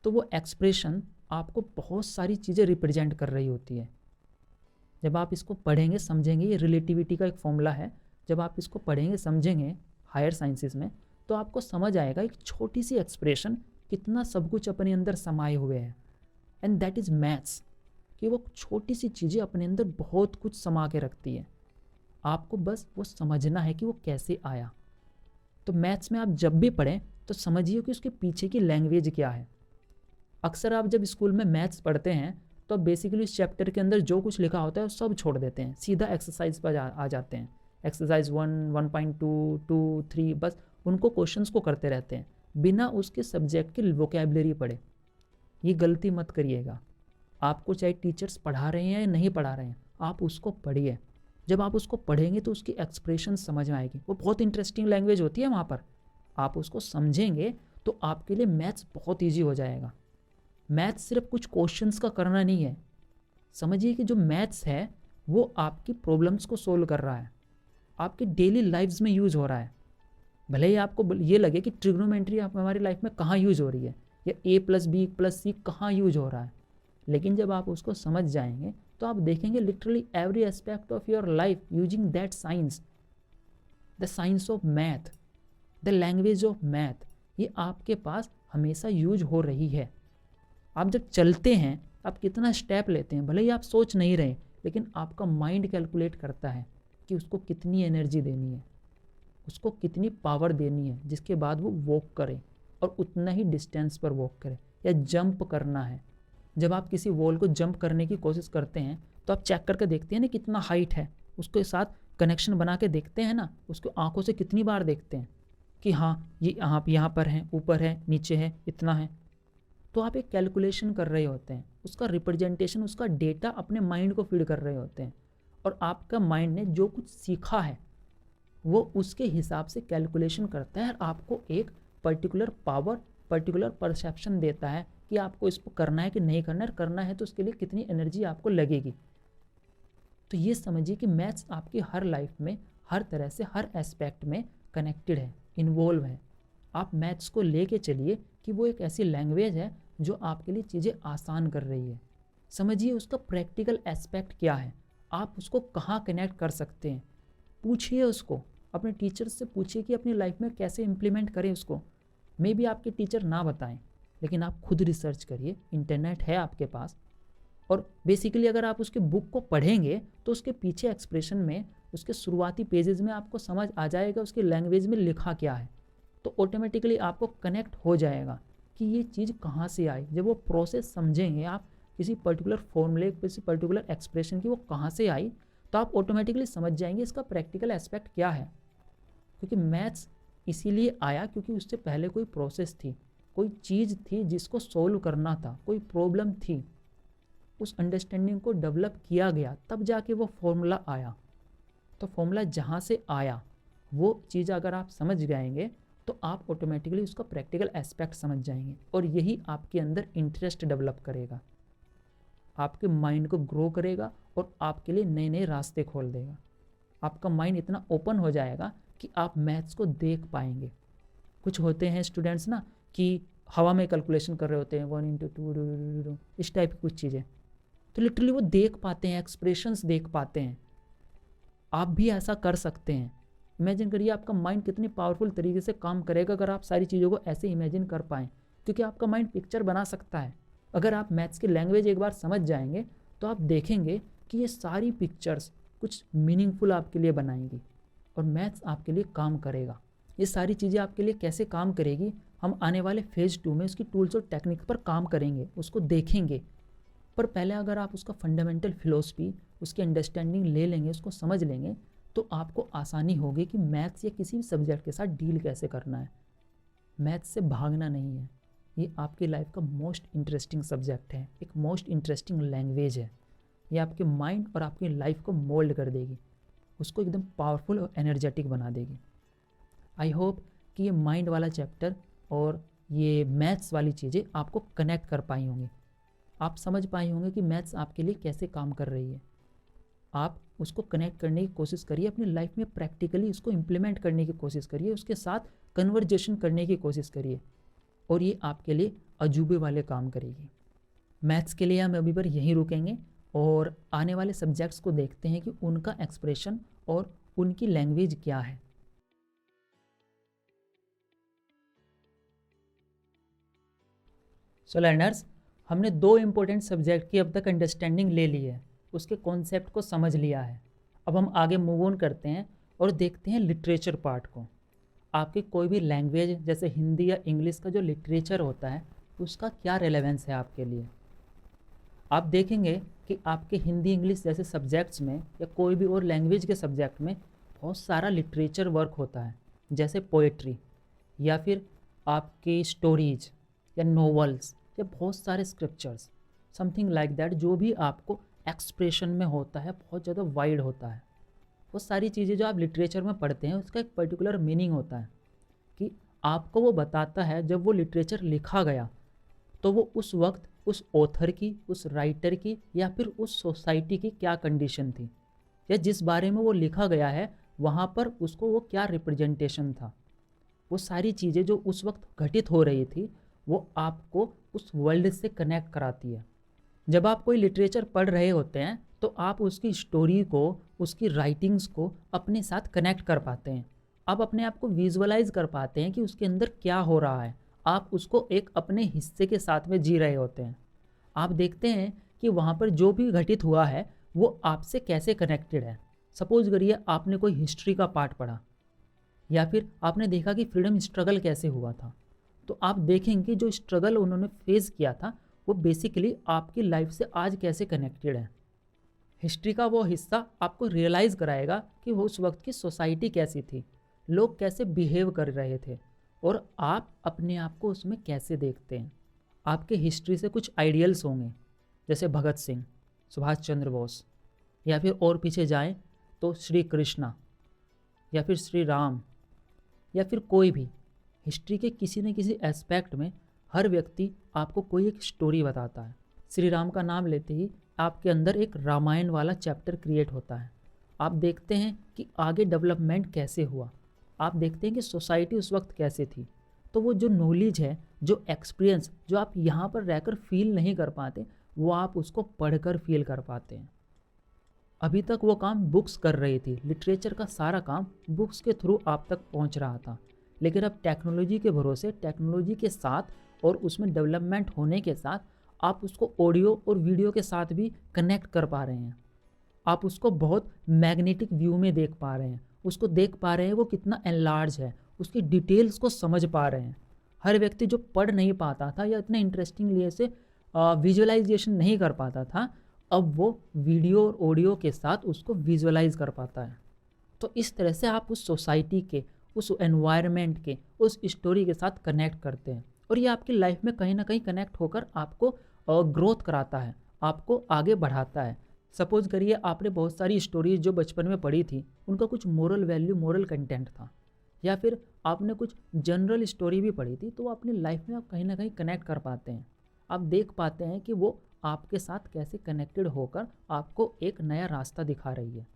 तो वो एक्सप्रेशन आपको बहुत सारी चीज़ें रिप्रेजेंट कर रही होती है। जब आप इसको पढ़ेंगे समझेंगे, ये रिलेटिविटी का एक फॉर्मूला है, जब आप इसको पढ़ेंगे समझेंगे हायर साइंसेस में, तो आपको समझ आएगा एक छोटी सी एक्सप्रेशन कितना सब कुछ अपने अंदर समाये हुए है। एंड दैट इज़ मैथ्स, कि वो छोटी सी चीज़ें अपने अंदर बहुत कुछ समा के रखती है, आपको बस वो समझना है कि वो कैसे आया। तो मैथ्स में आप जब भी पढ़ें तो समझिए कि उसके पीछे की लैंग्वेज क्या है। अक्सर आप जब स्कूल में मैथ्स पढ़ते हैं तो बेसिकली इस चैप्टर के अंदर जो कुछ लिखा होता है वो सब छोड़ देते हैं, सीधा एक्सरसाइज पर आ जाते हैं। एक्सरसाइज 1, 1.2, 2, 3, बस उनको क्वेश्चंस को करते रहते हैं बिना उसके सब्जेक्ट की वोकैबुलरी पढ़े। ये गलती मत करिएगा। आपको चाहे टीचर्स पढ़ा रहे हैं या नहीं पढ़ा रहे हैं, आप उसको पढ़िए। जब आप उसको पढ़ेंगे तो उसकी एक्सप्रेशन समझ में आएगी, वो बहुत इंटरेस्टिंग लैंग्वेज होती है वहाँ पर। आप उसको समझेंगे तो आपके लिए मैथ्स बहुत ईजी हो जाएगा। मैथ्स सिर्फ कुछ क्वेश्चंस का करना नहीं है, समझिए कि जो मैथ्स है वो आपकी प्रॉब्लम्स को सोल्व कर रहा है, आपके डेली लाइफ्स में यूज़ हो रहा है। भले ही आपको ये लगे कि ट्रिग्नोमेट्री हमारी लाइफ में कहाँ यूज़ हो रही है, या A+B+C कहाँ यूज हो रहा है, लेकिन जब आप उसको समझ जाएंगे तो आप देखेंगे literally every aspect of your life using that science, the science of math, the language of math, ये आपके पास हमेशा यूज हो रही है। आप जब चलते हैं, आप कितना स्टेप लेते हैं, भले ही आप सोच नहीं रहे, लेकिन आपका माइंड कैलकुलेट करता है कि उसको कितनी एनर्जी देनी है, उसको कितनी पावर देनी है, जिसके बाद वो वॉक करे और उतना ही डिस्टेंस पर वॉक करे, या जंप करना है। जब आप किसी वॉल को जंप करने की कोशिश करते हैं तो आप चेक करके देखते हैं ना कितना हाइट है, उसके साथ कनेक्शन बना के देखते हैं ना, उसको आंखों से कितनी बार देखते हैं कि हाँ ये यहाँ पर है, ऊपर है, नीचे है, इतना है। तो आप एक कैलकुलेशन कर रहे होते हैं, उसका रिप्रेजेंटेशन, उसका डेटा अपने माइंड को फीड कर रहे होते हैं, और आपका माइंड ने जो कुछ सीखा है वो उसके हिसाब से कैलकुलेशन करता है और आपको एक पर्टिकुलर पावर, पर्टिकुलर परसेप्शन देता है कि आपको इसको करना है कि नहीं करना है, करना है तो उसके लिए कितनी एनर्जी आपको लगेगी। तो ये समझिए कि मैथ्स आपकी हर लाइफ में, हर तरह से, हर एस्पेक्ट में कनेक्टेड है, इन्वॉल्व है। आप मैथ्स को लेके चलिए कि वो एक ऐसी लैंग्वेज है जो आपके लिए चीज़ें आसान कर रही है। समझिए उसका प्रैक्टिकल एस्पेक्ट क्या है, आप उसको कहाँ कनेक्ट कर सकते हैं, पूछिए उसको, अपने टीचर से पूछिए कि अपनी लाइफ में कैसे इम्प्लीमेंट करें उसको। मे बी आपके टीचर ना बताएं, लेकिन आप खुद रिसर्च करिए, इंटरनेट है आपके पास, और बेसिकली अगर आप उसके बुक को पढ़ेंगे तो उसके पीछे एक्सप्रेशन में, उसके शुरुआती पेजेस में आपको समझ आ जाएगा उसकी लैंग्वेज में लिखा क्या है, तो ऑटोमेटिकली आपको कनेक्ट हो जाएगा कि ये चीज़ कहाँ से आई। जब वो प्रोसेस समझेंगे आप किसी पर्टिकुलर फॉर्मूले, किसी पर्टिकुलर एक्सप्रेशन की वो कहाँ से आई, तो आप ऑटोमेटिकली समझ जाएंगे इसका प्रैक्टिकल एस्पेक्ट क्या है। क्योंकि मैथ्स इसीलिए आया क्योंकि उससे पहले कोई प्रोसेस थी, कोई चीज़ थी जिसको सोल्व करना था, कोई प्रॉब्लम थी, उस अंडरस्टैंडिंग को डेवलप किया गया, तब जाके वो फॉर्मूला आया। तो फॉर्मूला जहाँ से आया वो चीज़ अगर आप समझ जाएंगे तो आप ऑटोमेटिकली उसका प्रैक्टिकल एस्पेक्ट समझ जाएंगे, और यही आपके अंदर इंटरेस्ट डेवलप करेगा, आपके माइंड को ग्रो करेगा और आपके लिए नए नए रास्ते खोल देगा। आपका माइंड इतना ओपन हो जाएगा कि आप मैथ्स को देख पाएंगे। कुछ होते हैं स्टूडेंट्स ना कि हवा में कैलकुलेशन कर रहे होते हैं 1 × 2 इस टाइप की कुछ चीज़ें, तो लिटरली वो देख पाते हैं, एक्सप्रेशंस देख पाते हैं। आप भी ऐसा कर सकते हैं। इमेजिन करिए आपका माइंड कितनी पावरफुल तरीके से काम करेगा अगर आप सारी चीज़ों को ऐसे इमेजिन कर पाएँ, क्योंकि आपका माइंड पिक्चर बना सकता है। अगर आप मैथ्स की लैंग्वेज एक बार समझ जाएंगे तो आप देखेंगे कि ये सारी पिक्चर्स कुछ मीनिंगफुल आपके लिए बनाएंगी और मैथ्स आपके लिए काम करेगा। ये सारी चीज़ें आपके लिए कैसे काम करेगी, हम आने वाले फेज़ 2 में उसकी टूल्स और टेक्निक पर काम करेंगे, उसको देखेंगे। पर पहले अगर आप उसका फंडामेंटल फिलोसफी, उसकी अंडरस्टैंडिंग ले लेंगे, उसको समझ लेंगे, तो आपको आसानी होगी कि मैथ्स या किसी भी सब्जेक्ट के साथ डील कैसे करना है। मैथ्स से भागना नहीं है, ये आपकी लाइफ का मोस्ट इंटरेस्टिंग सब्जेक्ट है, एक मोस्ट इंटरेस्टिंग लैंग्वेज है। ये आपके माइंड और आपकी लाइफ को मोल्ड कर देगी, उसको एकदम पावरफुल और एनर्जेटिक बना देगी। आई होप कि ये माइंड वाला चैप्टर और ये मैथ्स वाली चीज़ें आपको कनेक्ट कर पाई होंगी, आप समझ पाए होंगे कि मैथ्स आपके लिए कैसे काम कर रही है। आप उसको कनेक्ट करने की कोशिश करिए, अपनी लाइफ में प्रैक्टिकली उसको इम्प्लीमेंट करने की कोशिश करिए, उसके साथ कन्वर्जेशन करने की कोशिश करिए, और ये आपके लिए अजूबे वाले काम करेगी। मैथ्स के लिए हम अभी पर यहीं रुकेंगे और आने वाले सब्जेक्ट्स को देखते हैं कि उनका एक्सप्रेशन और उनकी लैंग्वेज क्या है। सो लर्नर्स, हमने 2 इम्पोर्टेंट सब्जेक्ट की अब तक अंडरस्टैंडिंग ले ली है, उसके कॉन्सेप्ट को समझ लिया है। अब हम आगे मूव ऑन करते हैं और देखते हैं लिटरेचर पार्ट को। आपकी कोई भी लैंग्वेज जैसे हिंदी या इंग्लिश का जो लिटरेचर होता है उसका क्या रेलेवेंस है आपके लिए। आप देखेंगे कि आपके हिंदी इंग्लिश जैसे सब्जेक्ट्स में या कोई भी और लैंग्वेज के सब्जेक्ट में बहुत सारा लिटरेचर वर्क होता है, जैसे पोएट्री या फिर आपकी स्टोरीज या नॉवेल्स या बहुत सारे स्क्रिप्चर्स, समथिंग लाइक दैट, जो भी आपको एक्सप्रेशन में होता है, बहुत ज़्यादा वाइड होता है। वो सारी चीज़ें जो आप लिटरेचर में पढ़ते हैं उसका एक पर्टिकुलर मीनिंग होता है कि आपको वो बताता है जब वो लिटरेचर लिखा गया तो वो उस वक्त उस ऑथर की, उस राइटर की या फिर उस सोसाइटी की क्या कंडीशन थी, या जिस बारे में वो लिखा गया है वहाँ पर उसको वो क्या रिप्रेजेंटेशन था। वो सारी चीज़ें जो उस वक्त घटित हो रही थी वो आपको उस वर्ल्ड से कनेक्ट कराती है। जब आप कोई लिटरेचर पढ़ रहे होते हैं तो आप उसकी स्टोरी को, उसकी राइटिंग्स को अपने साथ कनेक्ट कर पाते हैं। आप अपने आप को विजुअलाइज कर पाते हैं कि उसके अंदर क्या हो रहा है। आप उसको एक अपने हिस्से के साथ में जी रहे होते हैं। आप देखते हैं कि वहाँ पर जो भी घटित हुआ है वो आपसे कैसे कनेक्टेड है। सपोज करिए आपने कोई हिस्ट्री का पार्ट पढ़ा या फिर आपने देखा कि फ्रीडम स्ट्रगल कैसे हुआ था, तो आप देखेंगे कि जो स्ट्रगल उन्होंने फेस किया था वो बेसिकली आपकी लाइफ से आज कैसे कनेक्टेड है। हिस्ट्री का वो हिस्सा आपको रियलाइज़ कराएगा कि वो उस वक्त की सोसाइटी कैसी थी, लोग कैसे बिहेव कर रहे थे, और आप अपने आप को उसमें कैसे देखते हैं। आपके हिस्ट्री से कुछ आइडियल्स होंगे, जैसे भगत सिंह, सुभाष चंद्र बोस, या फिर और पीछे जाएं तो श्री कृष्णा या फिर श्री राम, या फिर कोई भी। हिस्ट्री के किसी न किसी एस्पेक्ट में हर व्यक्ति आपको कोई एक स्टोरी बताता है। श्री राम का नाम लेते ही आपके अंदर एक रामायण वाला चैप्टर क्रिएट होता है। आप देखते हैं कि आगे डेवलपमेंट कैसे हुआ, आप देखते हैं कि सोसाइटी उस वक्त कैसे थी। तो वो जो नॉलेज है, जो एक्सपीरियंस जो आप यहाँ पर रहकर फील नहीं कर पाते, वो आप उसको पढ़कर फील कर पाते हैं। अभी तक वो काम बुक्स कर रही थी, लिटरेचर का सारा काम बुक्स के थ्रू आप तक पहुँच रहा था। लेकिन अब टेक्नोलॉजी के भरोसे, टेक्नोलॉजी के साथ और उसमें डेवलपमेंट होने के साथ आप उसको ऑडियो और वीडियो के साथ भी कनेक्ट कर पा रहे हैं। आप उसको बहुत मैग्नेटिक व्यू में देख पा रहे हैं, उसको देख पा रहे हैं वो कितना एनलार्ज है, उसकी डिटेल्स को समझ पा रहे हैं। हर व्यक्ति जो पढ़ नहीं पाता था या इतने इंटरेस्टिंगली से विजुअलाइजेशन नहीं कर पाता था, अब वो वीडियो और ऑडियो के साथ उसको विजुअलाइज कर पाता है। तो इस तरह से आप उस सोसाइटी के, उस एनवायरनमेंट के, उस स्टोरी के साथ कनेक्ट करते हैं और ये आपकी लाइफ में कहीं ना कहीं कनेक्ट होकर आपको ग्रोथ कराता है, आपको आगे बढ़ाता है। सपोज करिए आपने बहुत सारी स्टोरीज जो बचपन में पढ़ी थी, उनका कुछ मोरल वैल्यू, मोरल कंटेंट था, या फिर आपने कुछ जनरल स्टोरी भी पढ़ी थी, तो वो अपनी लाइफ में आप कहीं ना कहीं कनेक्ट कर पाते हैं। आप देख पाते हैं कि वो आपके साथ कैसे कनेक्टेड होकर आपको एक नया रास्ता दिखा रही है।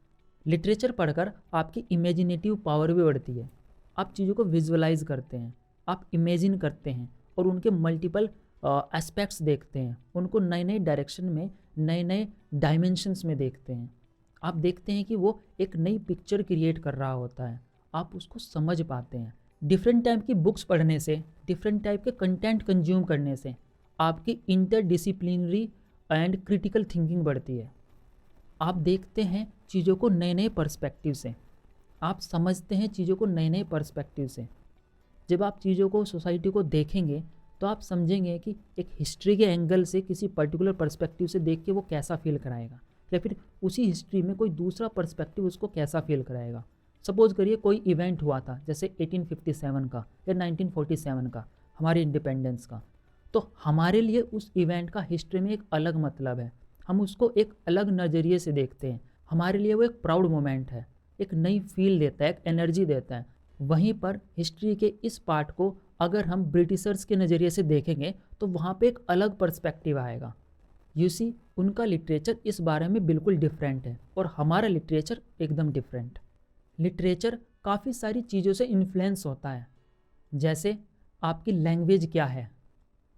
लिटरेचर पढ़कर आपकी इमेजिनेटिव पावर भी बढ़ती है। आप चीज़ों को विजुअलाइज करते हैं, आप इमेजिन करते हैं और उनके मल्टीपल एस्पेक्ट्स देखते हैं, उनको नए नए डायरेक्शन में, नए नए डायमेंशंस में देखते हैं। आप देखते हैं कि वो एक नई पिक्चर क्रिएट कर रहा होता है, आप उसको समझ पाते हैं। डिफरेंट टाइप की बुक्स पढ़ने से, डिफरेंट टाइप के कंटेंट कंज्यूम करने से आपकी इंटरडिसिप्लिनरी एंड क्रिटिकल थिंकिंग बढ़ती है। आप देखते हैं चीज़ों को नए नए पर्सपेक्टिव से, आप समझते हैं चीज़ों को नए नए पर्सपेक्टिव से। जब आप चीज़ों को, सोसाइटी को देखेंगे तो आप समझेंगे कि एक हिस्ट्री के एंगल से, किसी पर्टिकुलर पर्सपेक्टिव से देख के वो कैसा फील कराएगा, या फिर उसी हिस्ट्री में कोई दूसरा पर्सपेक्टिव उसको कैसा फील कराएगा। सपोज करिए कोई इवेंट हुआ था जैसे 1857 का या 1947 का, हमारे इंडिपेंडेंस का, तो हमारे लिए उस इवेंट का हिस्ट्री में एक अलग मतलब है, हम उसको एक अलग नज़रिए से देखते हैं। हमारे लिए वो एक प्राउड मोमेंट है, एक नई फील देता है, एक एनर्जी देता है। वहीं पर हिस्ट्री के इस पार्ट को अगर हम ब्रिटिशर्स के नज़रिए से देखेंगे तो वहाँ पे एक अलग पर्सपेक्टिव आएगा। यू सी, उनका लिटरेचर इस बारे में बिल्कुल डिफरेंट है और हमारा लिटरेचर एकदम डिफरेंट। लिटरेचर काफ़ी सारी चीज़ों से इन्फ्लुएंस होता है, जैसे आपकी लैंग्वेज क्या है,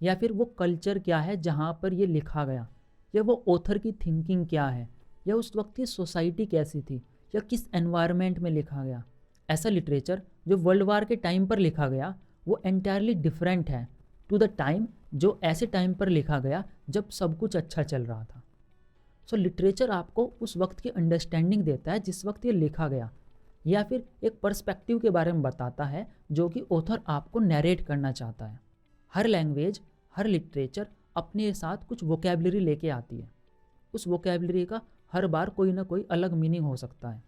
या फिर वो कल्चर क्या है जहाँ पर ये लिखा गया, या वो ऑथर की थिंकिंग क्या है, या उस वक्त की सोसाइटी कैसी थी, या किस एनवायरनमेंट में लिखा गया। ऐसा लिटरेचर जो वर्ल्ड वार के टाइम पर लिखा गया वो एंटायरली डिफरेंट है टू द टाइम, जो ऐसे टाइम पर लिखा गया जब सब कुछ अच्छा चल रहा था। सो लिटरेचर आपको उस वक्त की अंडरस्टैंडिंग देता है जिस वक्त ये लिखा गया, या फिर एक पर्सपेक्टिव के बारे में बताता है जो कि ऑथर आपको नैरेट करना चाहता है। हर लैंग्वेज, हर लिटरेचर अपने साथ कुछ वोकेबलरी लेके आती है। उस वोकेबलरी का हर बार कोई ना कोई अलग मीनिंग हो सकता है।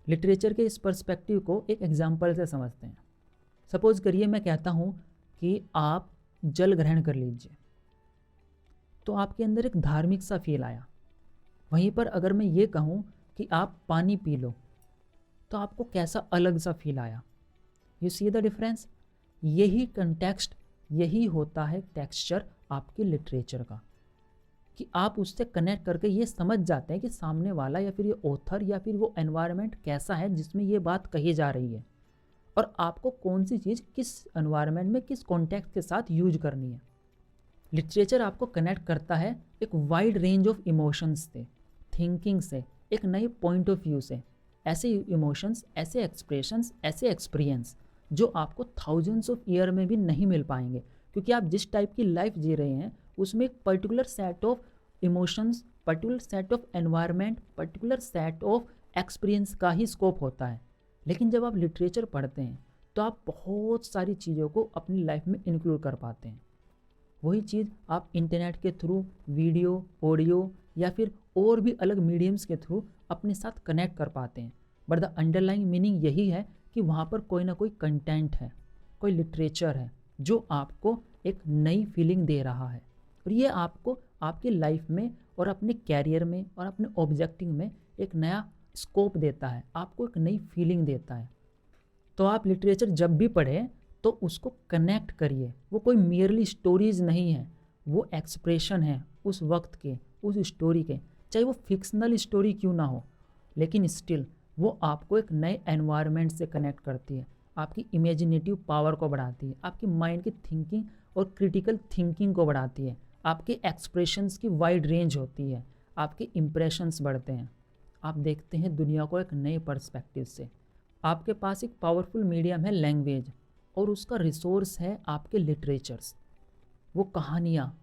लिटरेचर के इस पर्सपेक्टिव को एक एग्जाम्पल से समझते हैं। सपोज करिए मैं कहता हूँ कि आप जल ग्रहण कर लीजिए, तो आपके अंदर एक धार्मिक सा फील आया। वहीं पर अगर मैं ये कहूँ कि आप पानी पी लो, तो आपको कैसा अलग सा फील आया। You see the difference. यही कंटेक्स्ट, यही होता है टेक्सचर आपके लिटरेचर का, कि आप उससे कनेक्ट करके ये समझ जाते हैं कि सामने वाला या फिर ये ऑथर या फिर वो एनवायरनमेंट कैसा है जिसमें ये बात कही जा रही है, और आपको कौन सी चीज़ किस एनवायरनमेंट में, किस कॉन्टेक्स्ट के साथ यूज करनी है। लिटरेचर आपको कनेक्ट करता है एक वाइड रेंज ऑफ इमोशंस से, थिंकिंग से, एक नए पॉइंट ऑफ व्यू से। ऐसे इमोशंस, ऐसे एक्सप्रेशंस, ऐसे एक्सपीरियंस जो आपको थाउजेंड्स ऑफ ईयर में भी नहीं मिल पाएंगे, क्योंकि आप जिस टाइप की लाइफ जी रहे हैं उसमें एक particular set of emotions, particular set of environment, particular set of experience का ही स्कोप होता है। लेकिन जब आप लिटरेचर पढ़ते हैं तो आप बहुत सारी चीज़ों को अपनी लाइफ में इंक्लूड कर पाते हैं। वही चीज़ आप इंटरनेट के थ्रू, वीडियो, ऑडियो या फिर और भी अलग मीडियम्स के थ्रू अपने साथ कनेक्ट कर पाते हैं। बट द अंडरलाइंग मीनिंग यही है कि वहाँ पर कोई ना कोई कंटेंट है, कोई लिटरेचर है जो आपको एक नई फीलिंग दे रहा है, और ये आपको आपकी लाइफ में और अपने कैरियर में और अपने ऑब्जेक्टिव में एक नया स्कोप देता है, आपको एक नई फीलिंग देता है। तो आप लिटरेचर जब भी पढ़ें तो उसको कनेक्ट करिए। वो कोई मियरली स्टोरीज नहीं है, वो एक्सप्रेशन है उस वक्त के, उस स्टोरी के, चाहे वो फिक्शनल स्टोरी क्यों ना हो, लेकिन स्टिल वो आपको एक नए एनवायरनमेंट से कनेक्ट करती है, आपकी इमेजिनेटिव पावर को बढ़ाती है, आपकी माइंड की थिंकिंग और क्रिटिकल थिंकिंग को बढ़ाती है, आपके एक्सप्रेशंस की वाइड रेंज होती है, आपके इम्प्रेशंस बढ़ते हैं, आप देखते हैं दुनिया को एक नए पर्सपेक्टिव से। आपके पास एक पावरफुल मीडियम है लैंग्वेज, और उसका रिसोर्स है आपके लिटरेचर्स, वो कहानियाँ,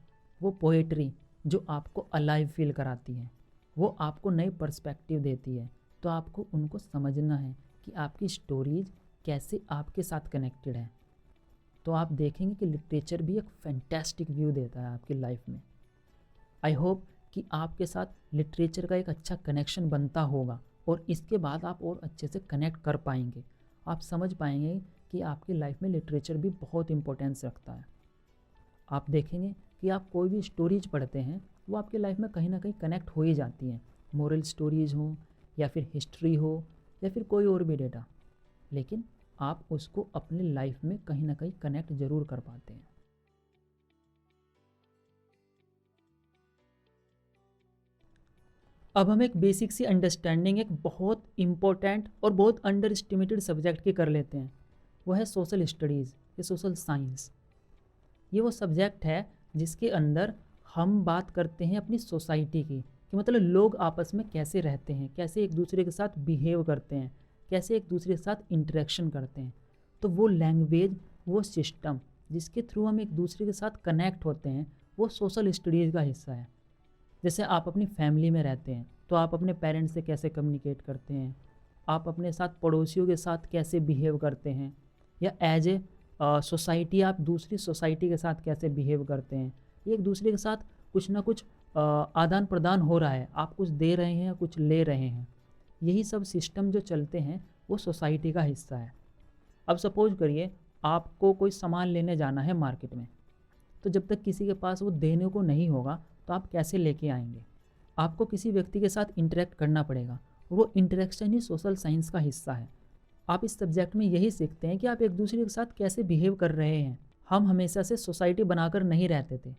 वो पोएट्री जो आपको अलाइव फील कराती हैं, वो आपको नई पर्सपेक्टिव देती है। तो आपको उनको समझना है कि आपकी स्टोरीज कैसे आपके साथ कनेक्टेड है। तो आप देखेंगे कि लिटरेचर भी एक फैंटास्टिक व्यू देता है आपकी लाइफ में। आई होप कि आपके साथ लिटरेचर का एक अच्छा कनेक्शन बनता होगा और इसके बाद आप और अच्छे से कनेक्ट कर पाएंगे। आप समझ पाएंगे कि आपकी लाइफ में लिटरेचर भी बहुत इम्पोर्टेंस रखता है। आप देखेंगे कि आप कोई भी स्टोरीज पढ़ते हैं वो आपकी लाइफ में कहीं ना कहीं कनेक्ट हो ही जाती हैं, मोरल स्टोरीज हो या फिर हिस्ट्री हो या फिर कोई और भी डेटा, लेकिन आप उसको अपनी लाइफ में कहीं ना कहीं कनेक्ट ज़रूर कर पाते हैं। अब हम एक बेसिक सी अंडरस्टैंडिंग एक बहुत इम्पोर्टेंट और बहुत अंडर एस्टिमेटेड सब्जेक्ट की कर लेते हैं, वो है सोशल स्टडीज़ या सोशल साइंस। ये वो सब्जेक्ट है जिसके अंदर हम बात करते हैं अपनी सोसाइटी की, कि मतलब लोग आपस में कैसे रहते हैं, कैसे एक दूसरे के साथ बिहेव करते हैं, कैसे एक दूसरे के साथ इंटरेक्शन करते हैं। तो वो लैंग्वेज, वो सिस्टम जिसके थ्रू हम एक दूसरे के साथ कनेक्ट होते हैं, वो सोशल स्टडीज़ का हिस्सा है। जैसे आप अपनी फैमिली में रहते हैं तो आप अपने पेरेंट्स से कैसे कम्युनिकेट करते हैं, आप अपने साथ पड़ोसियों के साथ कैसे बिहेव करते हैं, या एज ए सोसाइटी आप दूसरी सोसाइटी के साथ कैसे बिहेव करते हैं। एक दूसरे के साथ कुछ ना कुछ आदान प्रदान हो रहा है, आप कुछ दे रहे हैं, कुछ ले रहे हैं। यही सब सिस्टम जो चलते हैं वो सोसाइटी का हिस्सा है। अब सपोज करिए आपको कोई सामान लेने जाना है मार्केट में, तो जब तक किसी के पास वो देने को नहीं होगा तो आप कैसे लेके आएंगे। आपको किसी व्यक्ति के साथ इंटरेक्ट करना पड़ेगा, वो इंटरेक्शन ही सोशल साइंस का हिस्सा है। आप इस सब्जेक्ट में यही सीखते हैं कि आप एक दूसरे के साथ कैसे बिहेव कर रहे हैं। हम हमेशा से सोसाइटी बनाकर नहीं रहते थे,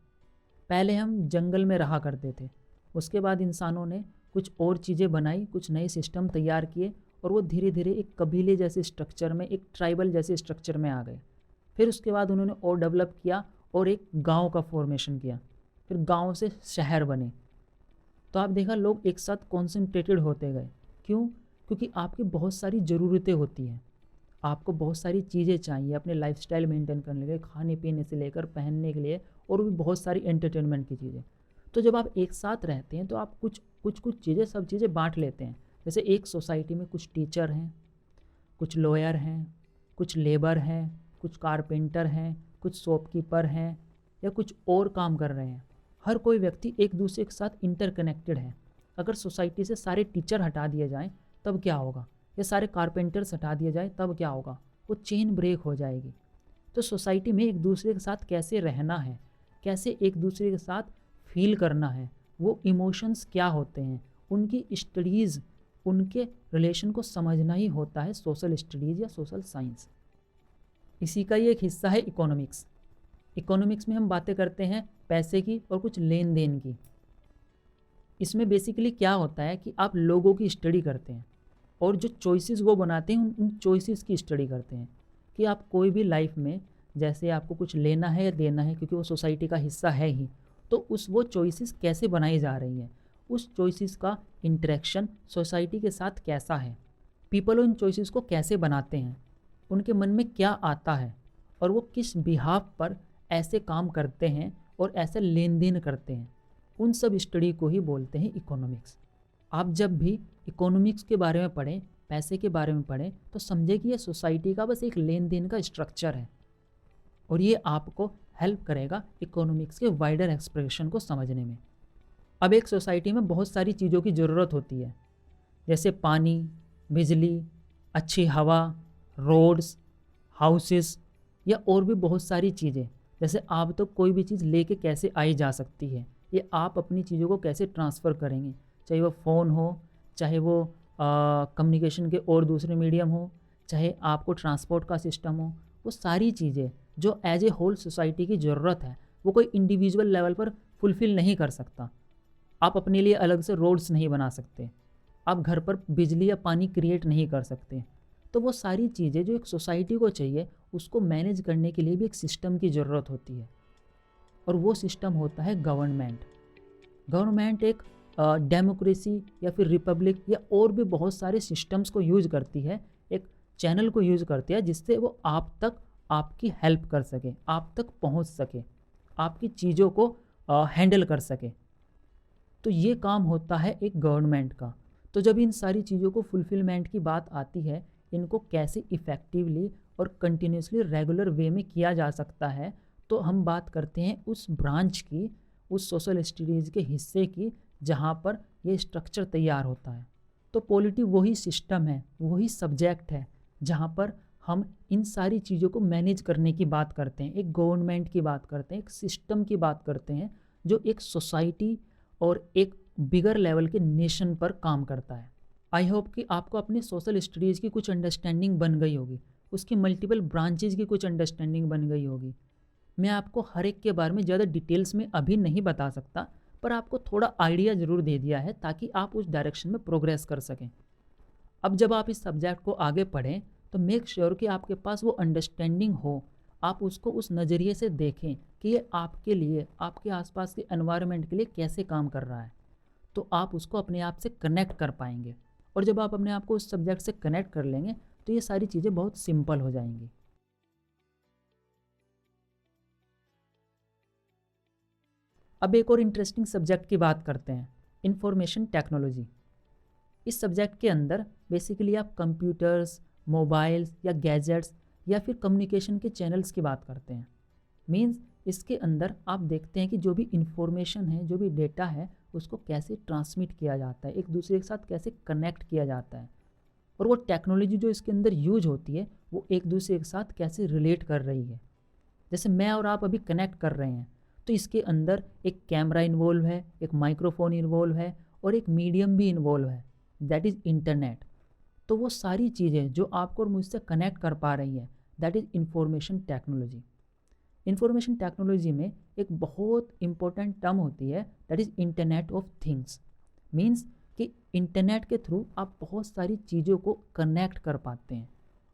पहले हम जंगल में रहा करते थे, उसके बाद इंसानों ने कुछ और चीज़ें बनाई, कुछ नए सिस्टम तैयार किए और वो धीरे धीरे एक कबीले जैसे स्ट्रक्चर में, एक ट्राइबल जैसे स्ट्रक्चर में आ गए। फिर उसके बाद उन्होंने और डेवलप किया और एक गांव का फॉर्मेशन किया, फिर गांव से शहर बने। तो आप देखा लोग एक साथ कॉन्सेंट्रेटेड होते गए। क्यों? क्योंकि आपकी बहुत सारी ज़रूरतें होती हैं, आपको बहुत सारी चीज़ें चाहिए अपने लाइफस्टाइल मेंटेन करने के लिए, खाने पीने से लेकर पहनने के लिए, और भी बहुत सारी एंटरटेनमेंट की चीज़ें। तो जब आप एक साथ रहते हैं तो आप कुछ चीज़ें, सब चीज़ें बांट लेते हैं। जैसे एक सोसाइटी में कुछ टीचर हैं, कुछ लॉयर हैं, कुछ लेबर हैं, कुछ कारपेंटर हैं, कुछ शॉपकीपर हैं, या कुछ और काम कर रहे हैं। हर कोई व्यक्ति एक दूसरे के साथ इंटरकनेक्टेड है। अगर सोसाइटी से सारे टीचर हटा दिए जाएं तब क्या होगा, या सारे कारपेंटर्स हटा दिए जाए तब क्या होगा, वो चेन ब्रेक हो जाएगी। तो सोसाइटी में एक दूसरे के साथ कैसे रहना है, कैसे एक दूसरे के साथ फील करना है, वो इमोशंस क्या होते हैं, उनकी स्टडीज़, उनके रिलेशन को समझना ही होता है सोशल स्टडीज़ या सोशल साइंस। इसी का ही एक हिस्सा है इकोनॉमिक्स। इकोनॉमिक्स में हम बातें करते हैं पैसे की और कुछ लेन देन की। इसमें बेसिकली क्या होता है कि आप लोगों की स्टडी करते हैं और जो चॉइसेस वो बनाते हैं उन चॉइसेस की स्टडी करते हैं, कि आप कोई भी लाइफ में जैसे आपको कुछ लेना है या देना है, क्योंकि वो सोसाइटी का हिस्सा है ही, तो वो चॉइसेस कैसे बनाई जा रही हैं, उस चॉइसेस का इंटरेक्शन सोसाइटी के साथ कैसा है, पीपल उन चॉइसेस को कैसे बनाते हैं, उनके मन में क्या आता है और वो किस बिहाफ पर ऐसे काम करते हैं और ऐसे लेन देन करते हैं, उन सब स्टडी को ही बोलते हैं इकोनॉमिक्स। आप जब भी इकोनॉमिक्स के बारे में पढ़ें, पैसे के बारे में पढ़ें, तो समझे कि ये सोसाइटी का बस एक लेन देन का स्ट्रक्चर है और ये आपको हेल्प करेगा इकोनॉमिक्स के वाइडर एक्सप्रेशन को समझने में। अब एक सोसाइटी में बहुत सारी चीज़ों की ज़रूरत होती है, जैसे पानी, बिजली, अच्छी हवा, रोड्स, हाउसेस, या और भी बहुत सारी चीज़ें। जैसे आप तो कोई भी चीज़ लेके कैसे आई जा सकती है, ये आप अपनी चीज़ों को कैसे ट्रांसफ़र करेंगे, चाहे वो फ़ोन हो, चाहे वो कम्युनिकेशन के और दूसरे मीडियम हो, चाहे आपको ट्रांसपोर्ट का सिस्टम हो, वो सारी चीज़ें जो एज ए होल सोसाइटी की ज़रूरत है, वो कोई इंडिविजुअल लेवल पर फुलफ़िल नहीं कर सकता। आप अपने लिए अलग से रोड्स नहीं बना सकते, आप घर पर बिजली या पानी क्रिएट नहीं कर सकते। तो वो सारी चीज़ें जो एक सोसाइटी को चाहिए, उसको मैनेज करने के लिए भी एक सिस्टम की ज़रूरत होती है, और वो सिस्टम होता है गवर्नमेंट। गवर्नमेंट एक डेमोक्रेसी या फिर रिपब्लिक या और भी बहुत सारे सिस्टम्स को यूज़ करती है, एक चैनल को यूज़ करती है जिससे वो आप तक आपकी हेल्प कर सके, आप तक पहुंच सके, आपकी चीज़ों को हैंडल कर सके। तो ये काम होता है एक गवर्नमेंट का। तो जब इन सारी चीज़ों को फुलफिलमेंट की बात आती है, इनको कैसे इफ़ेक्टिवली और कंटिन्यूसली रेगुलर वे में किया जा सकता है, तो हम बात करते हैं उस ब्रांच की, उस सोशल स्टडीज़ के हिस्से की जहाँ पर ये स्ट्रक्चर तैयार होता है। तो पॉलिटी वही सिस्टम है, वही सब्जेक्ट है जहाँ पर हम इन सारी चीज़ों को मैनेज करने की बात करते हैं, एक गवर्नमेंट की बात करते हैं, एक सिस्टम की बात करते हैं जो एक सोसाइटी और एक बिगर लेवल के नेशन पर काम करता है। आई होप कि आपको अपनी सोशल स्टडीज़ की कुछ अंडरस्टैंडिंग बन गई होगी, उसकी मल्टीपल ब्रांचेज की कुछ अंडरस्टैंडिंग बन गई होगी। मैं आपको हर एक के बारे में ज़्यादा डिटेल्स में अभी नहीं बता सकता, पर आपको थोड़ा आइडिया ज़रूर दे दिया है ताकि आप उस डायरेक्शन में प्रोग्रेस कर सकें। अब जब आप इस सब्जेक्ट को आगे पढ़ें तो मेक श्योर कि आपके पास वो अंडरस्टैंडिंग हो, आप उसको उस नज़रिए से देखें कि ये आपके लिए, आपके आसपास के एनवायरनमेंट के लिए कैसे काम कर रहा है, तो आप उसको अपने आप से कनेक्ट कर पाएंगे। और जब आप अपने आप को उस सब्जेक्ट से कनेक्ट कर लेंगे तो ये सारी चीज़ें बहुत सिंपल हो जाएंगी। अब एक और इंटरेस्टिंग सब्जेक्ट की बात करते हैं, इंफॉर्मेशन टेक्नोलॉजी। इस सब्जेक्ट के अंदर बेसिकली आप कंप्यूटर्स, मोबाइल्स या गैजेट्स या फिर कम्युनिकेशन के चैनल्स की बात करते हैं। मींस इसके अंदर आप देखते हैं कि जो भी इंफॉर्मेशन है, जो भी डेटा है, उसको कैसे ट्रांसमिट किया जाता है, एक दूसरे के साथ कैसे कनेक्ट किया जाता है, और वो टेक्नोलॉजी जो इसके अंदर यूज होती है वो एक दूसरे के साथ कैसे रिलेट कर रही है। जैसे मैं और आप अभी कनेक्ट कर रहे हैं तो इसके अंदर एक कैमरा इन्वॉल्व है, एक माइक्रोफोन इन्वॉल्व है और एक मीडियम भी इन्वॉल्व है, दैट इज़ इंटरनेट। तो वो सारी चीज़ें जो आपको और मुझसे कनेक्ट कर पा रही है, that is information technology. Information technology में एक बहुत इंपॉर्टेंट टर्म होती है, that is internet of things. Means कि इंटरनेट के थ्रू आप बहुत सारी चीज़ों को कनेक्ट कर पाते हैं,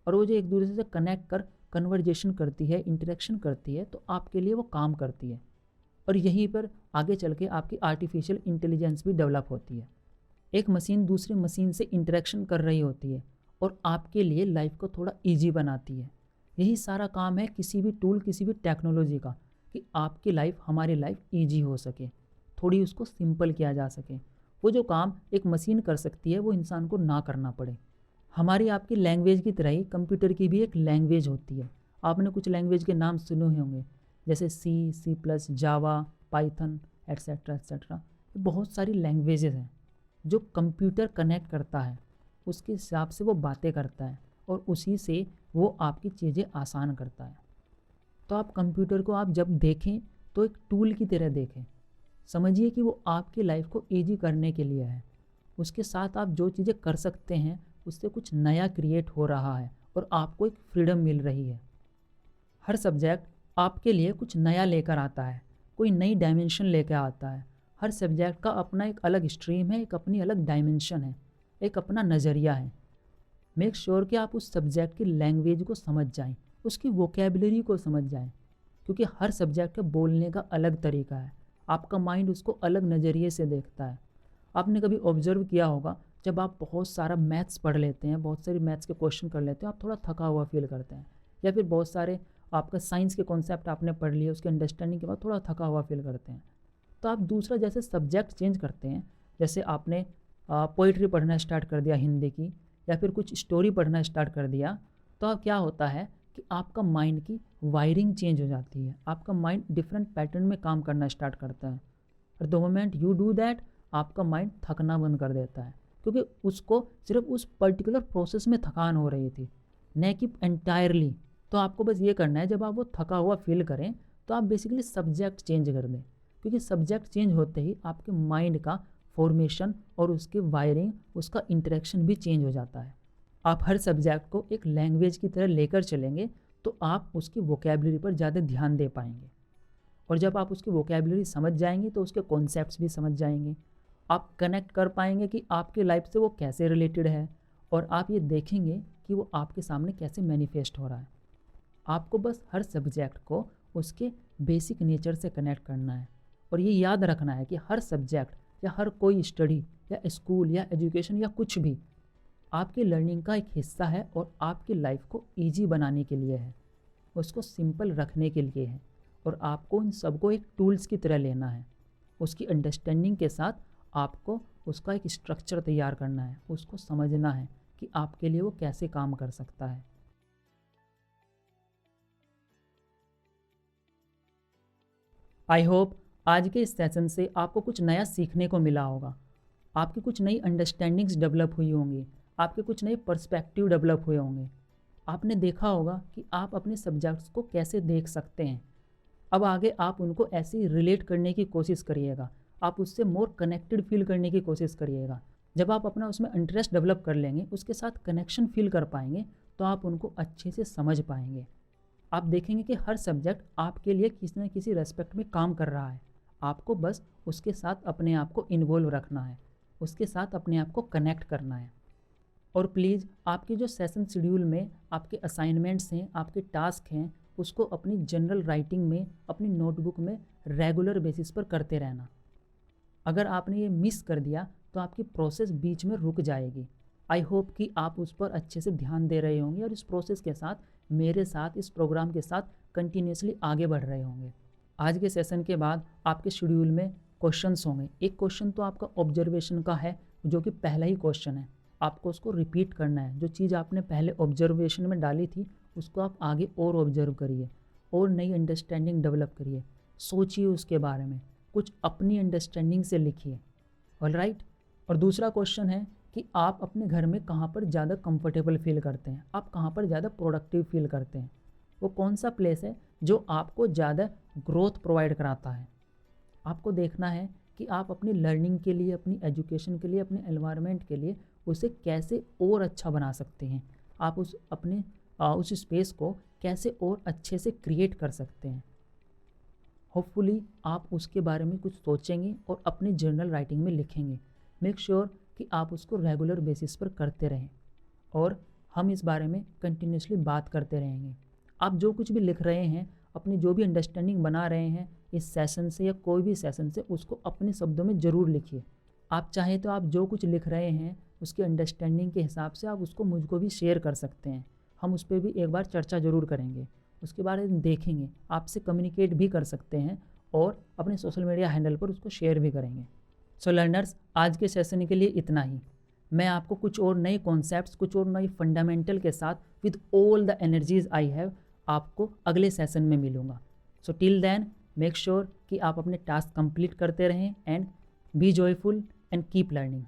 और वो जो एक दूसरे से कनेक्ट कर कन्वर्जेशन करती है, इंटरेक्शन करती है, तो आपके लिए वो काम करती है। और यहीं पर आगे चल के आपकी आर्टिफिशियल इंटेलिजेंस भी डेवलप होती है। एक मशीन दूसरी मशीन से इंटरेक्शन कर रही होती है और आपके लिए लाइफ को थोड़ा इजी बनाती है। यही सारा काम है किसी भी टूल, किसी भी टेक्नोलॉजी का, कि आपकी लाइफ, हमारी लाइफ इजी हो सके, थोड़ी उसको सिंपल किया जा सके। वो जो काम एक मशीन कर सकती है वो इंसान को ना करना पड़े। हमारी आपकी लैंग्वेज की तरह ही कंप्यूटर की भी एक लैंग्वेज होती है। आपने कुछ लैंग्वेज के नाम सुने होंगे, जैसे सी प्लस, जावा, पाइथन, एट्सेट्रा एट्सेट्रा। बहुत सारी लैंग्वेजेस हैं जो कंप्यूटर कनेक्ट करता है, उसके हिसाब से वो बातें करता है और उसी से वो आपकी चीज़ें आसान करता है। तो आप कंप्यूटर को आप जब देखें तो एक टूल की तरह देखें, समझिए कि वो आपकी लाइफ को ईजी करने के लिए है। उसके साथ आप जो चीज़ें कर सकते हैं उससे कुछ नया क्रिएट हो रहा है और आपको एक फ्रीडम मिल रही है। हर सब्जेक्ट आपके लिए कुछ नया लेकर आता है, कोई नई डायमेंशन लेकर आता है। हर सब्जेक्ट का अपना एक अलग स्ट्रीम है, एक अपनी अलग डायमेंशन है, एक अपना नज़रिया है। मेक श्योर कि आप उस सब्जेक्ट की लैंग्वेज को समझ जाएं, उसकी वोकेबलरी को समझ जाएं, क्योंकि हर सब्जेक्ट का बोलने का अलग तरीका है। आपका माइंड उसको अलग नज़रिए से देखता है। आपने कभी ऑब्जर्व किया होगा, जब आप बहुत सारा मैथ्स पढ़ लेते हैं, बहुत सारी मैथ्स के क्वेश्चन कर लेते हैं, आप थोड़ा थका हुआ फील करते हैं, या फिर बहुत सारे आपका साइंस के कॉन्सेप्ट आपने पढ़ लिए, उसके अंडरस्टैंडिंग के बाद थोड़ा थका हुआ फील करते हैं। तो आप दूसरा जैसे सब्जेक्ट चेंज करते हैं, जैसे आपने पोइट्री पढ़ना स्टार्ट कर दिया हिंदी की, या फिर कुछ स्टोरी पढ़ना स्टार्ट कर दिया, तो अब क्या होता है कि आपका माइंड की वायरिंग चेंज हो जाती है, आपका माइंड डिफरेंट पैटर्न में काम करना स्टार्ट करता है। और the moment you do that, आपका माइंड थकना बंद कर देता है, क्योंकि उसको सिर्फ उस पर्टिकुलर प्रोसेस में थकान हो रही थी, न कि एंटायरली। तो आपको बस ये करना है, जब आप वो थका हुआ फील करें तो आप बेसिकली सब्जेक्ट चेंज कर दें, क्योंकि सब्जेक्ट चेंज होते ही आपके माइंड का फॉर्मेशन और उसके वायरिंग, उसका इंटरेक्शन भी चेंज हो जाता है। आप हर सब्जेक्ट को एक लैंग्वेज की तरह लेकर चलेंगे तो आप उसकी वोकेबलरी पर ज़्यादा ध्यान दे पाएंगे, और जब आप उसकी वोकेबलरी समझ जाएंगे तो उसके कॉन्सेप्ट्स भी समझ जाएंगे। आप कनेक्ट कर पाएंगे कि आपकी लाइफ से वो कैसे रिलेटेड है, और आप ये देखेंगे कि वो आपके सामने कैसे मैनिफेस्ट हो रहा है। आपको बस हर सब्जेक्ट को उसके बेसिक नेचर से कनेक्ट करना है, और ये याद रखना है कि हर सब्जेक्ट या हर कोई स्टडी या स्कूल या एजुकेशन या कुछ भी आपकी लर्निंग का एक हिस्सा है, और आपकी लाइफ को ईजी बनाने के लिए है, उसको सिंपल रखने के लिए है। और आपको उन सबको एक टूल्स की तरह लेना है, उसकी अंडरस्टैंडिंग के साथ आपको उसका एक स्ट्रक्चर तैयार करना है, उसको समझना है कि आपके लिए वो कैसे काम कर सकता है। आई होप आज के इस सेशन से आपको कुछ नया सीखने को मिला होगा, आपकी कुछ नई अंडरस्टैंडिंग्स डेवलप हुई होंगी, आपके कुछ नए पर्सपेक्टिव डेवलप हुए होंगे। आपने देखा होगा कि आप अपने सब्जेक्ट्स को कैसे देख सकते हैं। अब आगे आप उनको ऐसे ही रिलेट करने की कोशिश करिएगा, आप उससे मोर कनेक्टेड फील करने की कोशिश करिएगा। जब आप अपना उसमें इंटरेस्ट डेवलप कर लेंगे, उसके साथ कनेक्शन फील कर पाएंगे, तो आप उनको अच्छे से समझ पाएंगे। आप देखेंगे कि हर सब्जेक्ट आपके लिए किसी न किसी रेस्पेक्ट में काम कर रहा है। आपको बस उसके साथ अपने आप को इन्वॉल्व रखना है, उसके साथ अपने आप को कनेक्ट करना है। और प्लीज़ आपके जो सेशन शेड्यूल में आपके असाइनमेंट्स हैं, आपके टास्क हैं, उसको अपनी जनरल राइटिंग में, अपनी नोटबुक में रेगुलर बेसिस पर करते रहना। अगर आपने ये मिस कर दिया तो आपकी प्रोसेस बीच में रुक जाएगी। आई होप कि आप उस पर अच्छे से ध्यान दे रहे होंगे और इस प्रोसेस के साथ, मेरे साथ, इस प्रोग्राम के साथ कंटिन्यूसली आगे बढ़ रहे होंगे। आज के सेशन के बाद आपके शेड्यूल में क्वेश्चंस होंगे। एक क्वेश्चन तो आपका ऑब्जर्वेशन का है, जो कि पहला ही क्वेश्चन है। आपको उसको रिपीट करना है। जो चीज़ आपने पहले ऑब्जर्वेशन में डाली थी, उसको आप आगे और ऑब्जर्व करिए और नई अंडरस्टैंडिंग डेवलप करिए। सोचिए उसके बारे में, कुछ अपनी अंडरस्टैंडिंग से लिखिए। ऑलराइट। और दूसरा क्वेश्चन है कि आप अपने घर में कहाँ पर ज़्यादा कंफर्टेबल फील करते हैं, आप कहाँ पर ज़्यादा प्रोडक्टिव फील करते हैं। वो कौन सा प्लेस है जो आपको ज़्यादा ग्रोथ प्रोवाइड कराता है। आपको देखना है कि आप अपनी लर्निंग के लिए, अपनी एजुकेशन के लिए, अपने एनवायरनमेंट के लिए उसे कैसे और अच्छा बना सकते हैं। आप उस स्पेस को कैसे और अच्छे से क्रिएट कर सकते हैं। होपफुली आप उसके बारे में कुछ सोचेंगे और अपनी जर्नल राइटिंग में लिखेंगे। मेक श्योर कि आप उसको रेगुलर बेसिस पर करते रहें और हम इस बारे में कंटिन्यूसली बात करते रहेंगे। आप जो कुछ भी लिख रहे हैं, अपनी जो भी अंडरस्टैंडिंग बना रहे हैं इस सेशन से या कोई भी सेशन से, उसको अपने शब्दों में ज़रूर लिखिए। आप चाहें तो आप जो कुछ लिख रहे हैं उसकी अंडरस्टैंडिंग के हिसाब से आप उसको मुझको भी शेयर कर सकते हैं। हम उस पर भी एक बार चर्चा ज़रूर करेंगे, उसके बारे में देखेंगे, आपसे कम्युनिकेट भी कर सकते हैं और अपने सोशल मीडिया हैंडल पर उसको शेयर भी करेंगे। सो लर्नर्स, आज के सेशन के लिए इतना ही। मैं आपको कुछ और नए कॉन्सेप्ट्स, कुछ और नए फंडामेंटल के साथ with all the energies I have आपको अगले सेशन में मिलूँगा। So till then make sure कि आप अपने टास्क कंप्लीट करते रहें and be joyful and keep learning.